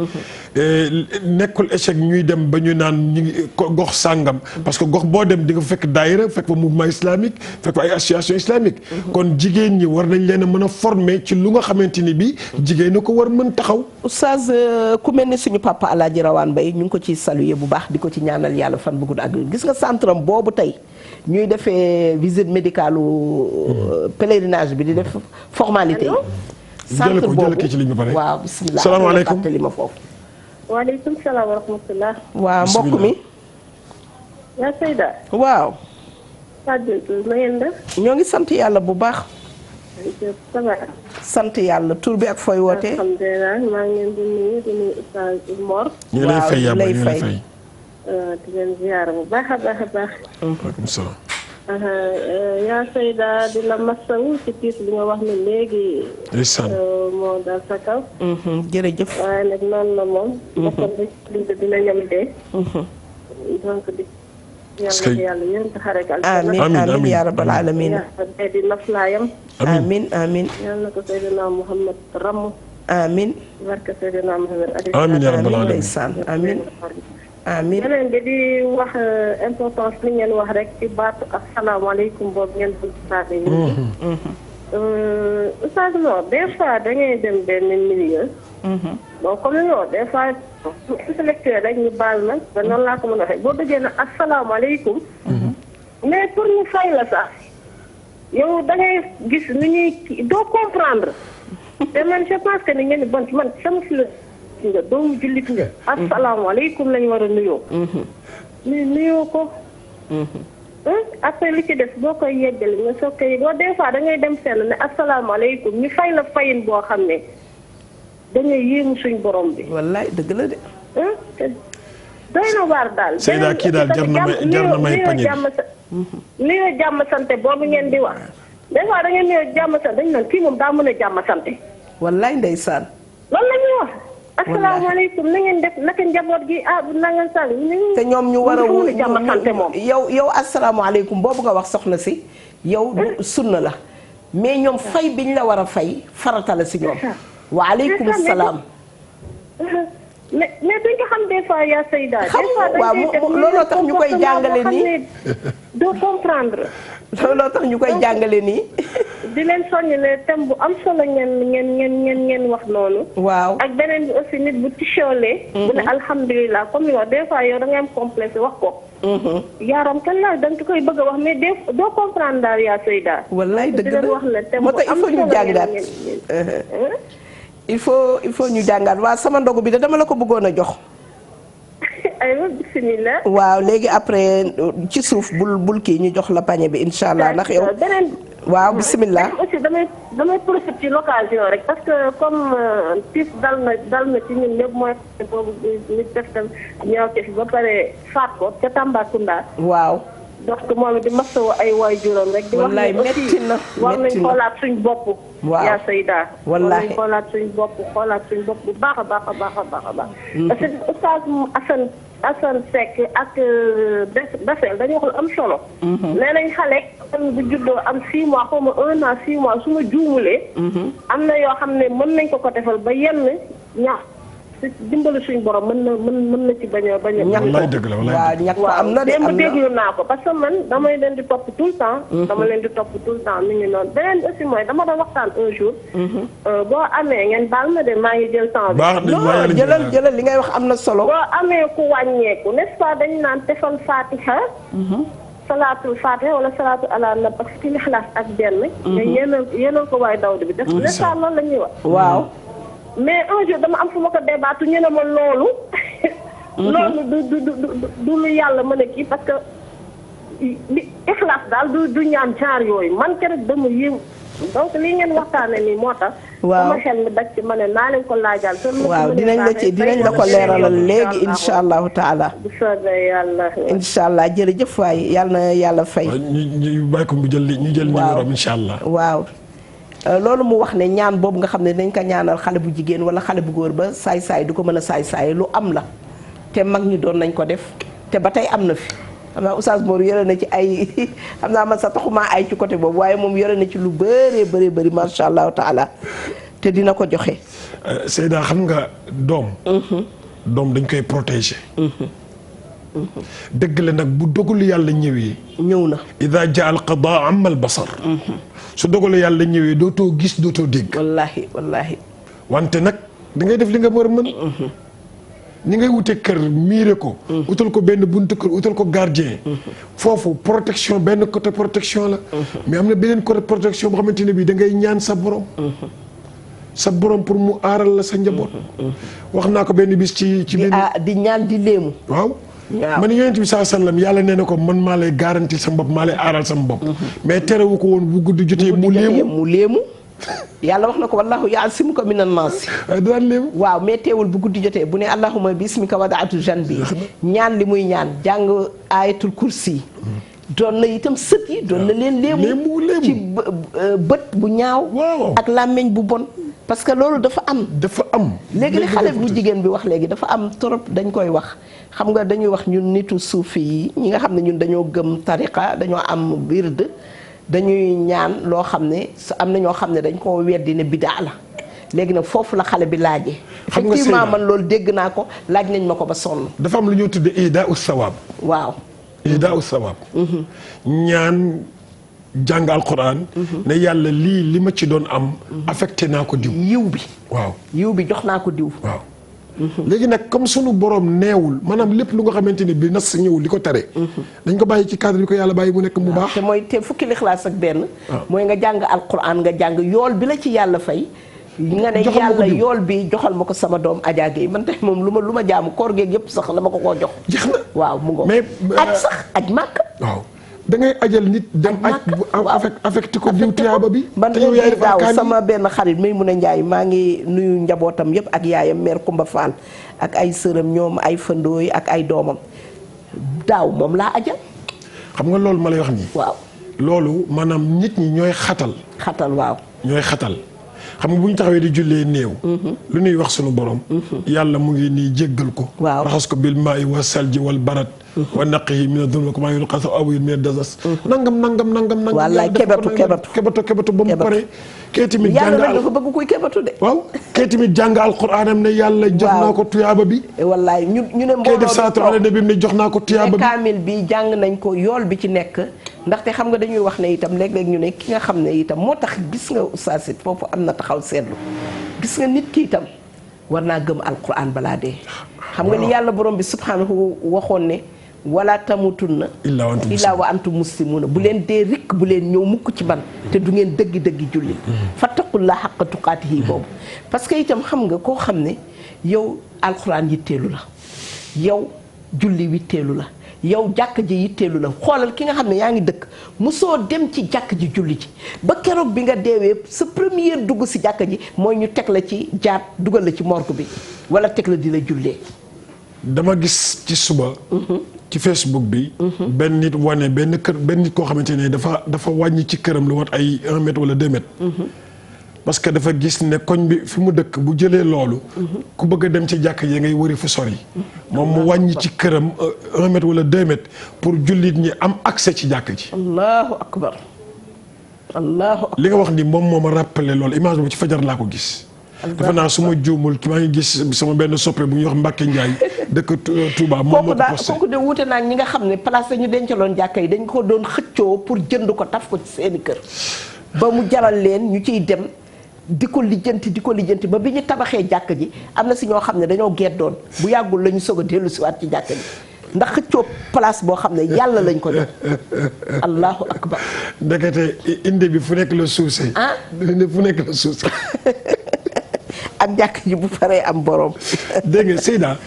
nekkul échec ñuy dem ba ñu naan ñu ngi gox sàngam. parce que gox boo dem di nga fekk daayira fekk fa mouvement islamique fekk fa ay association islamique. kon jigéen ñi war nañ leen a mën a former ci lu nga xamante ni bii jigéen ñi ko war mën taxaw. oustaz ku mel ni suñu papa Alaaji Rawaan Mbay ñu ngi ko ci saluer bu baax di ko ci ñaanal yàlla fan bu gudd ak gis nga centre am boobu tey. ñuy defee visite médicale pèlerinage bi di def formalité yi. centre boobu ci ligne bi waaw bisimilah. salaamaaleykum ma foofu. waaleykum salaam wa rahmatulah. waaw mbokk mi. yaa Seyda. waaw. na ngeen def. ñoo ngi sant yàlla bu baax. sant yàlla tur bi ak fooy wootee. alhamdulilah maa ngi leen di nuyu Oustaz Mor. ñu ngi lay fay yàlla ñu ngi lay fay. di leen ziyaara bu baax a baax a baax. waaleykum salaam. yaa Seyda di la masawu ci tiis bi nga wax ne léegi. ndeysaan. moo daal sa kaw. jërëjëf. waaye nag noonu la moom. boppam dina ñam dee. donc di. yàlla yéen a xare ak amiin amiin yaa rabbal aalamiin. yàlla di naflaayam. amiin amiin. yàlla na ko Seydina Muhammad ramm. amiin. barke Seydina Muhammad. amiin yaa rabbal aalamiin. ndeysaan amiin. amiin yeneen bi di wax importance li ngeen wax rek ci baatu asalaamaaleykum boobu ngeen bëgg saa yi. Oustaz Mor des fois da ngay dem benn milieu. bon comme non des fois intellectuel rek ñu baal na ba noonu laa ko mën a waxee boo déggee na asalaamaaleykum. mais pour ñu fay la sax yow da ngay gis ni ñuy doo comprendre. te man je pense que ni ngeen bon man sama fi la. nga doomu jullit nga. asalaamaaleykum lañu war a nuyoo. ñu nuyoo ko. après li ci des boo koy yeggali nga soog koy boo des fois da ngay dem fenn ne asalaamaaleykum ñu fay la fayin boo xam ne da ngay yéemu suñ borom bi. wallaay dëgg la de. doy na waar daal. Seyda kii daal jar na may pañe nuyoo jàmm sante boobu ngeen di wax. des fois da ngeen nuyoo jàmm sante dañu naan kii moom daa mën a jàmm sante. wallaay ndeysaan. loolu la ñuy wax. asalaamaaleykum na ngeen def naka njaboot gi na ngeen sàll. te ñoom ñu war a wu jàmm sante moom. yow asalaamaaleykum boobu nga wax soxna si. yow sunna la. mais ñoom fay biñ la war a fay farata la si ñoom. waaleykum salaam. mais duñ ko xam des fois yaa Seyda. xam waaw looloo tax ñu koy jàngale nii. doo comprendre. looloo tax ñu koy jàngale nii. di leen soññ ne thème bu am solo ngeen wax noonu. waaw ak beneen bi aussi nit bu tichoolee. bu ne alhamdulilah comme ni wax des fois yow da ngay am complexe wax ko. yaaram kan la da nga koy bëgg a wax mais doo comprendre daal yaa Seyda. wallaay dëgg la wax la thème moo bu tax am il faut ñu solo jàngaat. il faut ñu jàngaat waaw sama ndogu bi de dama la ko bëggoon a jox. aywa bisimilah. waaw léegi après ci suuf bul kii ñu jox la pañe bi incha allah ndax yow. beneen. waaw bisimilah. aussi damay profiter ci l'occasion rek parce que comme tiis dal na ci ñun ñëpp mooy boobu nit def tam ñaaw ci ba pare faat ko ca Tambacounda. waaw. donc moom it di masawu ay waajuram rek. di wax wallaay ne métti aussi na war nañ xoolaat suñ bopp. waaw yaa Seyda. wallaahi war nañ xoolaat suñ bopp bu baax a baax a baax a baax a baax. parce que oustaz Assane Seck ak Bessel dañu wax lu am solo. nee nañ xale bu juddoo am 6 mois xaw ma 1 an 6 mois su ma juumulee. am na yoo xam ne mën nañ ko defal ba yenn ñax dimbali suñu borom mën na ci bañ a. wallaay dëgg la waaw ñàkk ko am na de am na déglu naa ko parce que man damay leen di topp tout le temps. dama leen di topp tout le temps mi ngi noonu beneen aussi mooy dama doon waxtaan un jour. boo amee ngeen baal ma de maa ngi jël temps bi. baax na jëlal li ngay wax am na solo. boo amee ku wàññeeku n'est-ce pas dañu naan defal Fatiha. salaatul Fatiha wala salaatu ala nabi ak ci Ixlaas ak benn. mais yéenal ko waaye dawd bi def n'est-ce pas loolu la ñuy wax. waaw. mais un jour dama am fu ma ko débattu ñu ne ma loolu. loolu du lu yàlla mën a kii parce que li Ixlaas daal du ñaan genre yooyu man keroog dama yéem donc lii ngeen waxtaanee nii moo tax. waaw sama xel mi daj ci ma ne naa leen ko laajal. waaw dinañ la ko leeralal léegi incha allahu taala. bu soobee yàlla. incha allah jërëjëf waay yal na yàlla fay. ñu bàyyi ko mu jël numéro incha allah. waaw. loolu mu wax ne ñaan boobu nga xam ne dañ ko ñaanal xale bu jigéen wala xale bu góor ba saay-saay du ko mën a saay-saay lu am la te mag ñi doon nañ ko def te ba tey am na fi xam naa Oustaz Mor yore na ci ay xam naa man sa taxumaa ay ci côté boobu waaye moom yore na ci lu bëree bëri macha allahu taala te dina ko joxe. Seyda xam nga doom. doom dañ koy protéger. dëgg la nag bu dogalu yàlla ñëwee. ñëw na. ida jaa al qadaa amma al basar. su dogalu yàlla ñëwee dootoo gis dootoo dégg. wallaahi. wante nag da ngay def li nga war a mën. ni ngay wute kër miire ko. utal ko benn buntu kër utal ko gardien. foofu protection benn côté protection la. mais am na beneen côté protection boo xamante ne bii da ngay ñaan sa borom. sa borom pour mu aaral la sa njaboot. wax naa ko benn bis ci benn. di ñaan di léemu. waaw. man yonent bi saa sallam yàlla nee na ko man maa lay garanti sama bopp maa lay aaral sama bopp. mais terewu ko woon bu guddi jotee mu léemu. yàlla wax na ko wallahu yaasimuka minan naas. daan léemu. waaw mais teewul bu guddi jotee bu ne allahumma bismika wadaatu janbi ñaan li muy ñaan jàng ayatul kursi. doon na itam sët yi doon na leen léemu ci bët bu ñaaw. ak làmmiñ bu bon. parce que loolu dafa am. léegi li xale bu jigéen bi wax léegi dafa am trop dañ koy wax xam nga dañuy wax ñun nitu suufi yi ñi nga xam ne ñun dañoo gëm tariqa dañoo am wird dañuy ñaan loo xam ne am na ñoo xam ne dañ koo weddi ne bidaa la léegi nag foofu la xale bi laajee. effectivement man loolu dégg naa ko laaj nañ ma ko ba sonn. dafa am lu ñuy tuddee idaa us sawaab. waaw. idaa us sawaab. ñaan. jàng alquran. ne yàlla li ma ci doon am. affecté naa ko diw. yiw bi. waaw yiw bi jox naa ko diw. waaw. léegi nag comme sunu borom neewul maanaam lépp lu nga xamante ni bi nas ñëwul li ko tere. dañ ko bàyyi ci cadre bi ko yàlla bàyyi mu nekk mu baax. te mooy te fukki lixlaas ak benn. mooy nga jàng alquran nga jàng yool bi la ci yàlla fay. nga ne yàlla yool bi joxal ma ko sama doom Adja Gueye man tey moom lu ma jaamu koor geeg yëpp sax la ma ko koo jox. jeex na waaw mu ngoog. aj sax aj màkk. waaw. da ngay ajal nit dem aj affecté ko diw tiyaaba bi. man léegi daaw sama benn xarit may mun a njaay maa ngi nuyu njabootam yëpp ak yaayam mère Kumba Fall ak ay sëram ñoom ay fëndooy ak ay doomam daaw moom laa ajal. xam nga loolu ma lay wax nii. waaw loolu maanaam nit ñi ñooy xatal. waaw. ñooy xatal xam nga bu ñu taxawee di jullee néew. lu ñuy wax sunu borom. yàlla mu ngi nii jéggal ko. waaw raxas ko bil maa'i wa salji wal barat. wa naqihi mina dunubi kama yunqasu awiyun mina dasas. nangam. wallaay kebatu ba mu pare kee tamit yàlla nag dafa bëgg kuy kebatu de. waaw kee tamit jàng alxuraanam ne yàlla jox naa ko tuyaaba bi. wallaay ñu ne mbooloo kee def salaatu ala nabi ne jox naa ko tuyaaba bi. kaamil bi jàng nañ ko yool bi ci nekk ndaxte xam nga dañuy wax ne itam léeg-léeg ñu ne ki nga xam ne itam moo tax gis nga oustaz it foofu am na taxaw seetlu gis nga nit ki itam war naa gëm alquran balaa dee. xam nga li yàlla borom bi subhanahu waxoon ne wala tamutunna illaa wa antum muslimuuna bu leen dee rikk bu leen ñëw mukk ci man te du ngeen dëggi julli fattaqullaa haqqa tuqaatihi boobu parce que itam xam nga koo xam ne yow alquran yitteelu la yow julli witteelu la yow jàkk ji yitteelu la xoolal ki nga xam ne yaa ngi dëkk mosoo dem ci jàkk ji julli ji ba keroog bi nga deewee sa première dugg si jàkk ji mooy ñu teg la ci jaat dugal la ci morgue bi wala teg la di la jullee. dama gis ci suba. ci Facebook bi. benn nit wane benn nit koo xamante ne dafa wàññi ci këram lu wat ay 1 mètre wala 2 mètres. parce que dafa gis ne koñ bi fi mu dëkk bu jëlee loolu. ku bëgg a dem ci jàkk yi ngay wëri fu sori. moom mu wàññi ci këram 1 mètre wala 2 mètres pour jullit ñi am accès ci jàkk ji. allahu akbar allahu akbar. li nga wax ni moom moo ma rappelé loolu image bu ci fajar laa ko gis. dafa naa su ma juumul ki maa ngi gis sama benn soppe bu ñuy wax Mbacke Ndiaye dëkk Touba. moom moo ko posté kooku de wuute naa ñi nga xam ne place dañu dencaloon jàkka yi dañ ko doon xëccoo pour jënd ko taf ko ci seeni kër ba mu jaral leen ñu ciy dem di ko lijjanti ba bi ñu tabaxee jàkk ji am na si ñoo xam ne dañoo geddoon bu yàggul la ñu soog a dellu si waat ci jàkk ji ndax xëccoo place boo xam ne yàlla lañ ko def allahu akbar. ndekete inde bi fu nekk la suusee. fu nekk la suusee. ak jàkk ji bu faree am borom. dégg nga Seyda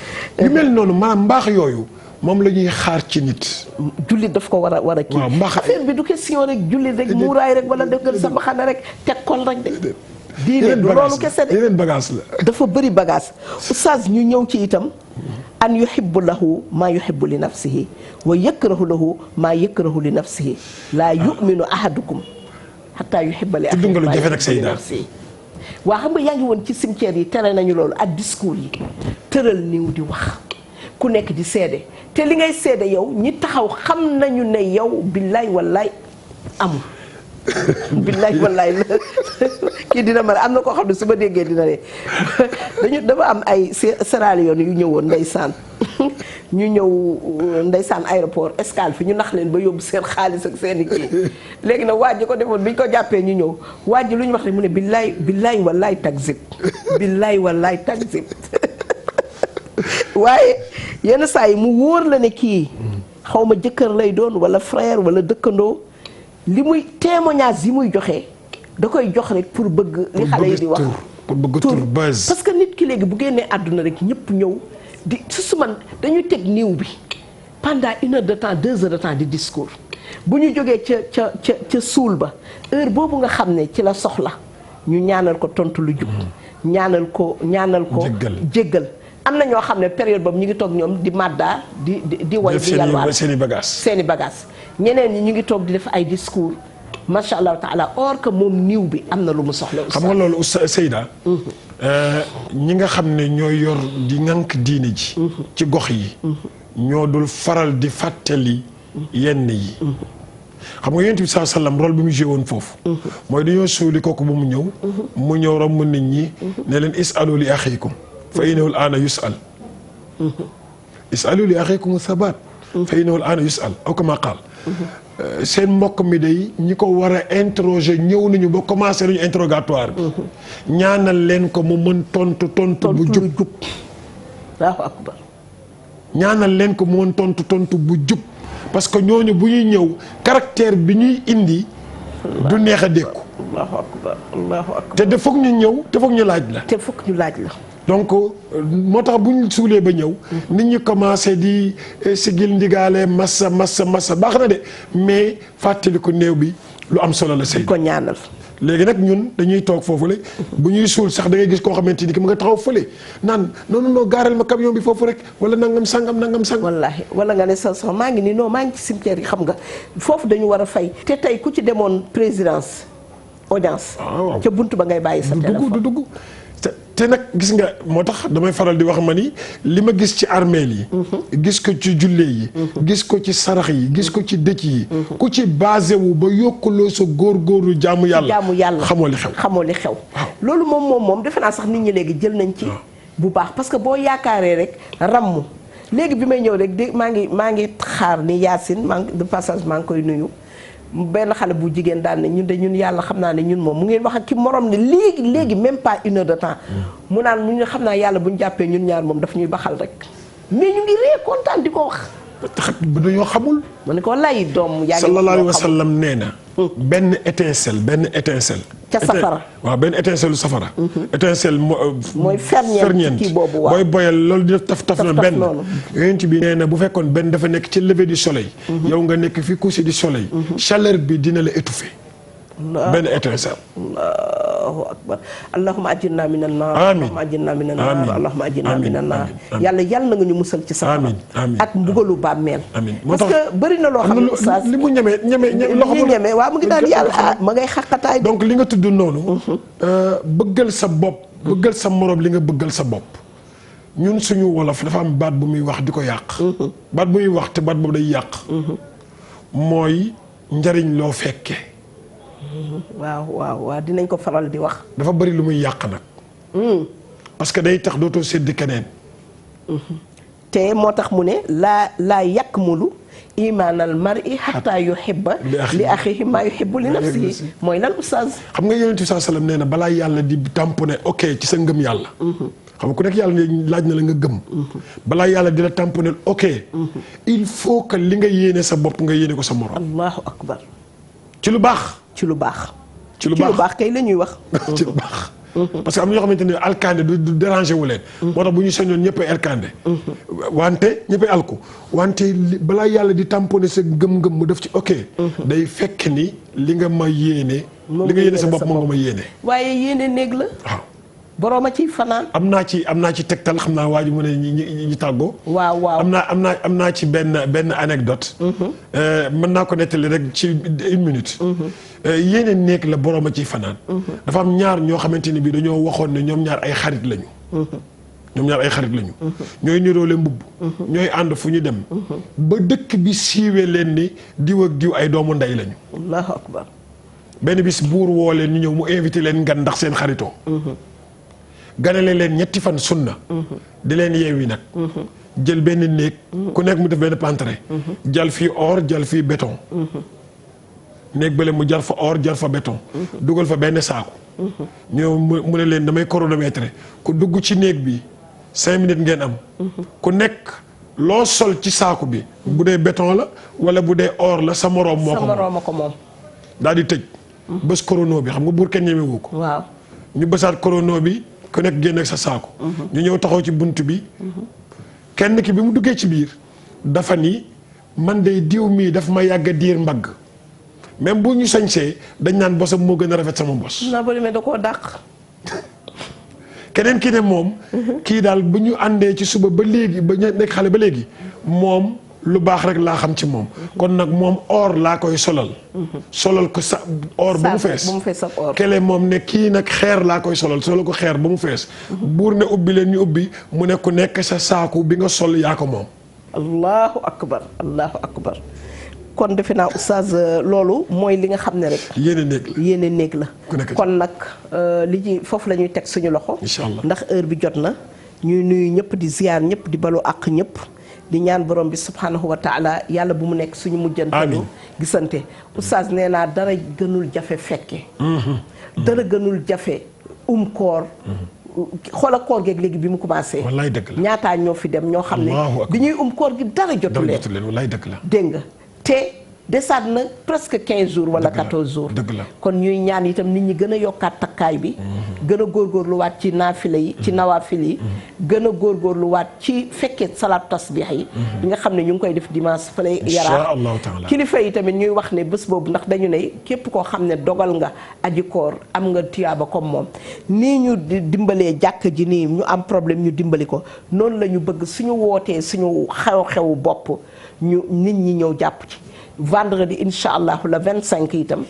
yu mel noonu maanaam mbaax yooyu moom la ñuy xaar ci nit. jullit daf ko war a kii. waaw mbaax affaire bi du question rek jullit rek muuraay rek wala dëggal sa mbaxana rek teg kon rek de. diine du loolu kese de yeneen bagage la. dafa bëri bagage oustaz ñu ñëw ci itam. an yuhibbu lahu maa yuhibbu li nafsihi wa yakrahu lahu maa yakrahu li nafsihi laa yu'minu ahadukum hatta yuhibba li axiihi maa yuhibbu li nafsihi. waa xam nga yaa ngi woon ci cimetière yi tere nañu loolu ak discours yi tëral niw di wax ku nekk di seede te li ngay seede yow ñi taxaw xam nañu ne yow billaay wallaay amul billaay wallaay la kii dina ma am na koo xam ne su ma déggee dina ne dafa am ay Sierra Leone yu ñëwoon ndeysaan ñu ñëw ndeysaan aéroport escale fi ñu nax leen ba yóbbu seen xaalis ak seen i kii léegi nag waa ji ko defoon bi ñu ko jàppee ñu ñëw waa ji lu ñu wax rek mu ne billaay wallaay takzib billaay wallaay takzib waaye yenn saa yi mu wóor la ne kii xaw ma jëkkër lay doon wala frère wala dëkkandoo li muy témoignage yi muy joxe da koy jox rek pour bëgg li xale yi di wax pour bëgg tur buzz parce que nit ki léegi bu génnee àdduna rek ñëpp ñëw di su man dañuy teg niiw bi pendant 1 heure de temps 2 heures de temps di discours bu ñu jógee ca suul ba heure boobu nga xam ne ci la soxla ñu ñaanal ko tontu lu jub ñaanal ko jéggal am na ñoo xam ne période boobu ñu ngi toog ñoom di madda di way di yalwaal seeni bagage ñeneen ñi ñu ngi toog di def ay discours macha allah taala or que moom niiw bi am na lu mu soxla. xam nga loolu Seyda. ñi nga xam ne ñooy yor di ŋànk diine ji. ci gox yi. ñoo dul faral di fàttali yenn yi. xam nga Yonent bi saa sallam rôle bi mu joué woon foofu. mooy dañoo suuli kooku ba mu ñëw. mu ñëw romb nit ñi ne leen is'alu li axiikum fa innahu al-aana yus'al. is'alu li axiikum sabaat. fa innahu al-aana yus'al aw kama qaal. seen mbokk mi day ñi ko war a interroger ñëw nañu ba commencé nañu interrogatoire bi. ñaanal leen ko mu mën tontu bu jub. Allahu akbar. ñaanal leen ko mu mën tontu bu jub parce que ñooñu bu ñuy ñëw caractère bi ñuy indi. du neex a dékku. Allahu akbar Allahu akbar. te de foog ñu ñëw te foog ñu laaj la. te foog ñu laaj la. donc moo tax bu ñu suulee ba ñëw. nit ñi commencé di sigil ndigaale massa baax na de mais fàttali ko néew bi lu am solo la sëy. ko ñaanal. léegi nag ñun dañuy toog foofu la bu ñuy suul sax da ngay gis koo xamante ni ki mu nga taxaw fële naan non gaaral ma camion bi foofu rek wala nangam sangam. wallaahi wala nga ne sa maa ngi nii non maa ngi ci cimetière yi xam nga foofu dañu war a fay. te tey ku ci demoon présidence audience. ca buntu ba ngay bàyyi sa téléphone du dugg. te nag gis nga moo tax damay faral di wax ma ni li ma gis ci armeel yi gis ko ci julle yi gis ko ci sarax yi gis ko ci dëcc yi ku ci basé wu ba yokkuloo sa góorgóorlu jaamu yàlla xamoo li xew loolu moom defe naa sax nit ñi léegi jël nañ ci bu baax parce que boo yaakaaree rek ramm léegi bi may ñëw rek di maa ngi xaar ni Yacine de passage maa ngi koy nuyu benn xale bu jigéen daal ne ñun yàlla xam naa ne ñun moom mu ngeen wax ak ki morom ne léegi même pas 1 heure de temps mu naan ñu xam naa yàlla bu ñu jàppee ñun ñaar moom daf ñuy baxal rek mais ñu ngi ree kontaan di ko wax. dañoo xamul. ma ne ko lay doom yaa ngi sallallahu alayhi wa sallam nee na. benn étincelle. ca safara waaw benn étincelle safara. étincelle mooy ferñeent kii boobu waaw booy boyal loolu di taf na benn. yonent bi nee na bu fekkoon benn dafa nekk ci lever du soleil. yow nga nekk fi coucher du soleil. chaleur bi dina la étouffer. benn étincelle. allahu akbar allahumma ajirna minan naar allahumma ajirna minan naar allahumma ajirna minan naar yàlla na nga ñu musal ci safara ak mbugalu bàmmeel parce que bëri na loo xam ne oustaz li mu ñeme waaw mu ngi daan yàlla ma ngay xaqataay donc li nga tudd noonu bëggal sa bopp bëggal sa morom li nga bëggal sa bopp ñun suñu wolof dafa am baat bu muy wax di ko yàq baat bu muy wax te baat boobu day yàq mooy njariñ loo fekke waaw dinañ ko faral di wax. dafa bari lu muy yàq nag. parce que day tax dootoo séddi keneen. te moo tax mu ne laa yakmulu imaanal mar'i hatta yuhibba li axiihi maa yuhibbu li nafsihi mooy lan oustaz. xam nga Yonent bi sallallahu alayhi wasallam nee na balaa yàlla di tamponné ok ci sa ngëm yàlla. xam nga ku nekk yàlla laaj na la nga gëm. balaa yàlla di la tamponné ok. il faut que li nga yéene sa bopp nga yéene ko sa morom. allahu akbar. ci lu baax. ci lu baax kay la ñuy wax. ci lu baax. parce que am na ñoo xamante ne alkande du déranger wu leen. moo tax bu ñu sañoon ñëppay alkande. wante ñëppay alku wante balaa yàlla di tamponné sa gëm-gëm mu def ci ok. day fekk ni li nga ma yéene. li nga yéene sa bopp moo nga ma yéene. waaye yéene néeg la. waaw. boroom a ciy fanaan. am naa ci tegtal xam naa waa ji mu ne ñi tàggoo. waaw am naa ci benn anecdote. mën naa ko nettali rek ci 1 minute. yéene néeg la boroom a ciy fanaan. dafa am ñaar ñoo xamante ni bii dañoo waxoon ne ñoom ñaar ay xarit lañu. ñooy niroole mbubb. ñooy ànd fu ñu dem. ba dëkk bi siiwee leen ni diw ak diw ay doomu ndey lañu. allahu akbar. benn bis buur woo leen ñu ñëw mu invité leen ngan ndax seen xaritoo. ganale leen 3 fan sunna di leen yeewi nag jël benn néeg ku nekk mu def benn pantre jal fii or jal fii béton néeg bële mu jal fa or jal fa béton dugal fa benn saaku ñëw mu ne leen damay chronomètre ku dugg ci néeg bi 5 minutes ngeen am ku nekk loo sol ci saaku bi bu dee béton la wala bu dee or la sa moroom moo ko moom daal di tëj bés chrono bi xam nga buur kenn ñemewu ko waaw ñu bësaat chrono bi ku nekk génn ak sa saako. ñu ñëw taxaw ci bunt bi. kenn ki bi mu duggee ci biir dafa ni man de diw mii daf ma yàgg a diir mbagg même bu ñu sañsee dañ naan bosam moo gën a rafet sama bos. naa bëri mais da koo dàq. keneen ki ne moom. kii daal bu ñu àndee ci suba ba léegi ba nekk xale ba léegi moom lu baax rek laa xam ci moom. kon nag moom or laa koy solal. solal ko sa or ba mu fees. ak or. kele moom ne kii nag xeer laa koy solal ko xeer ba mu fees. buur ne ubbi leen ñu ubbi mu ne ku nekk sa saaku bi nga sol yaa ko moom. allahu akbar. kon defe naa oustaz loolu mooy li nga xam ne rek. yéene néeg la. kon nag li ci foofu la ñuy teg suñu loxo. incha allah ndax heure bi jot na ñuy nuyu ñëpp di ziar ñëpp di balu àq ñëpp. di ñaan borom bi subhanahu wa taala yàlla bu mu nekk suñu mujjantalu gisante oustaz nee naa dara gënul jafe fekke dara gënul jafe koor xoola koor geeg léegi bi mu commencé wallaay dëgg la ñaataa ñoo fi dem ñoo xam ne bi ñuy koor gi dara jotu leen wallaay dëgg la dégg nga te desaat na presque 15 jours wala 14 jours dëgg la kon ñuy ñaan itam nit ñi gën a yokkaat takkaay bi gën a góorgóorluwaat ci naafila yi ci nawaafil yi gën a góorgóorluwaat ci fekkee salaatu tasbih yi bi nga xam ne ñu ngi koy def dimanche fële Yaraax kilifa yi tamit ñuy wax ne bés boobu ndax dañu ne képp koo xam ne dogal nga aji koor am nga tiyaaba comme moom nii ñu dimbalee jàkk ji nii ñu am problème ñu dimbali ko noonu la ñu bëgg suñu wootee suñu xew-xewu bopp ñu nit ñi ñëw jàpp ci vendredi incha allah le 25 itam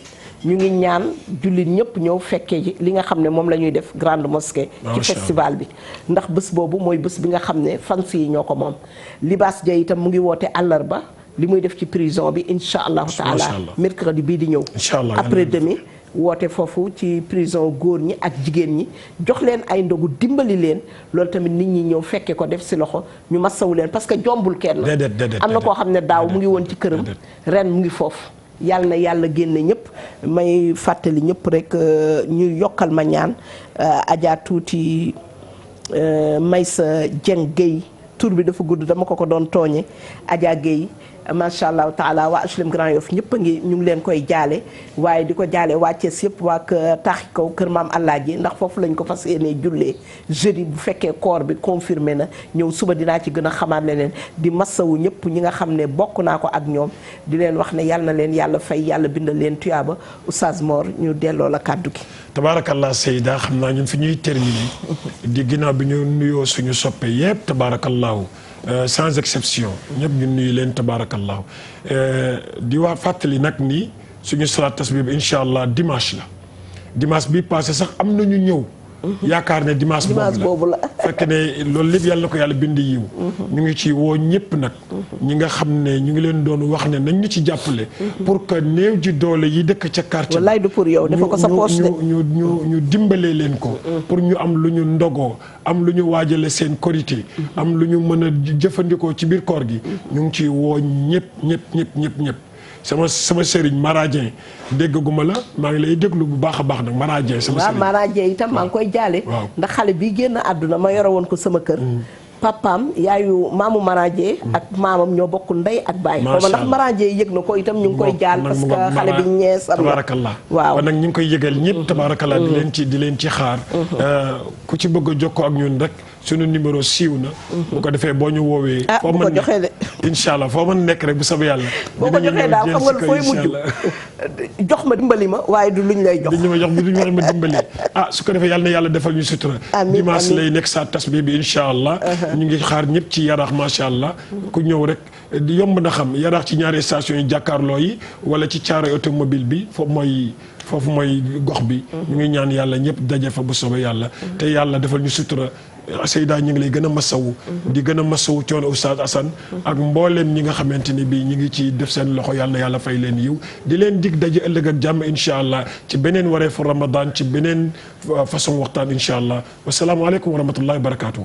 ñu ngi ñaan jullit ñëpp ñëw fekkee li nga xam ne moom la ñuy def grande mosquée ci festival bi ndax bés boobu mooy bés bi nga xam ne fans yi ñoo ko moom Libaas Dia itam mu ngi woote àllarba li muy def ci prison bi incha allahu taala mercredi bii di ñëw après demi woote foofu ci prison góor ñi ak jigéen ñi jox leen ay ndogu dimbali leen loolu tamit nit ñi ñëw fekke ko def si loxo ñu massawu leen parce que jombul kenn am na koo xam ne daaw mu ngi woon ci këram ren mu ngi foofu yàlla na yàlla génne ñëpp may fàttali ñëpp rek ñu yokkal ma ñaan Adja tuuti Maysa Dieng Guèye tur bi dafa gudd dama ko doon tooñe Adja Guèye macha allah taala waa HLM Grand Yoff ñëpp a ngi ñu ngi leen koy jaale waaye di ko jaale waa Thiès yëpp waa taaxi kaw kër maam Alaaji ndax foofu lañ ko fas yéenee jullee jeudi bu fekkee koor bi confirmé na ñëw suba dinaa ci gën a xamaat leneen di massawu ñëpp ñi nga xam ne bokk naa ko ak ñoom di leen wax ne yàlla na leen yàlla fay yàlla bindal leen tuyaaba Oustaz Mor ñu delloo la kàddu gi. tabaarakallah Seyda xam naa ñun fi ñuy terminer di ginnaaw bi ñu nuyoo suñu soppe yëpp tabaarakallahu sans exception ñëpp ñu nuyu leen tabaarakallahu di waa fàttali nag ni suñu salaat tasbih bi incha allah dimanche la dimanche bi passé sax am na ñu ñëw. yaakaar ne dimanche boobu la fekk ne loolu lépp yàlla na ko yàlla bind yiw ñu ngi ci woo ñëpp nag ñi nga xam ne ñu ngi leen doon wax ne nañ ñu ci jàppale pour que néew ji doole yi dëkk ca quartier wallaay du pour yow dafa ko sa poche de ñu dimbalee leen ko pour ñu am lu ñu ndogoo am lu ñu waajale seen korité am lu ñu mën a jëfandikoo ci biir koor gi ñu ngi ciy woo ñëpp sama sëriñ Maradien déggaguma la maa ngi lay déglu bu baax a baax nag Maradien sama sëriñ waaw Maradien itam maa ngi koy jaale ndax xale bi génn àdduna ma yore woon ko sama kër papaam yaayu maamu Maradien ak maamam ñoo bokk ndey ak baay xaw ma ndax Maradien yëg na ko itam ñu ngi koy jaal parce que xale bi ñees am tabaarakallah waaw kon nag ñu ngi koy yëgal ñëpp tabaarakallah di leen ci xaar ku ci bëgg a jokkoo ak ñun rek suñu numéro siiw na bu ko defee boo ñu woowee foo mën joxee de incha allah foo mën nekk rek bu soobee yàlla boo ko joxee daal xam nga fooy mujj jox ma dimbali ma waaye du luñ lay jox duñu ma jox bi duñu ma dimbali su ko defee yàlla na yàlla defal ñu sutura dimanche lay nekk sa tasbih bi incha allah ñu ngi xaar ñëpp ci yaraax macha allah ku ñëw rek yomb na xam yaraax ci ñaari station yi jàkkaarloo yi wala ci caare automobile bi foofu mooy gox bi ñu ngi ñaan yàlla ñëpp daje fa bu soobee yàlla te yàlla defal ñu sutura Seyda ñu ngi lay gën a masawu di gën a masawu coono Oustaz Assane ak mbooleem ñi nga xamante ni bii ñi ngi ci def seen loxo yàlla na yàlla fay leen yiw di leen dig daje ëllëg ak jàmm incha allah ci beneen wareefu Ramadan ci beneen façon waxtaan incha allah wasalaamualeykum wa rahmatullahi wa barakaatu.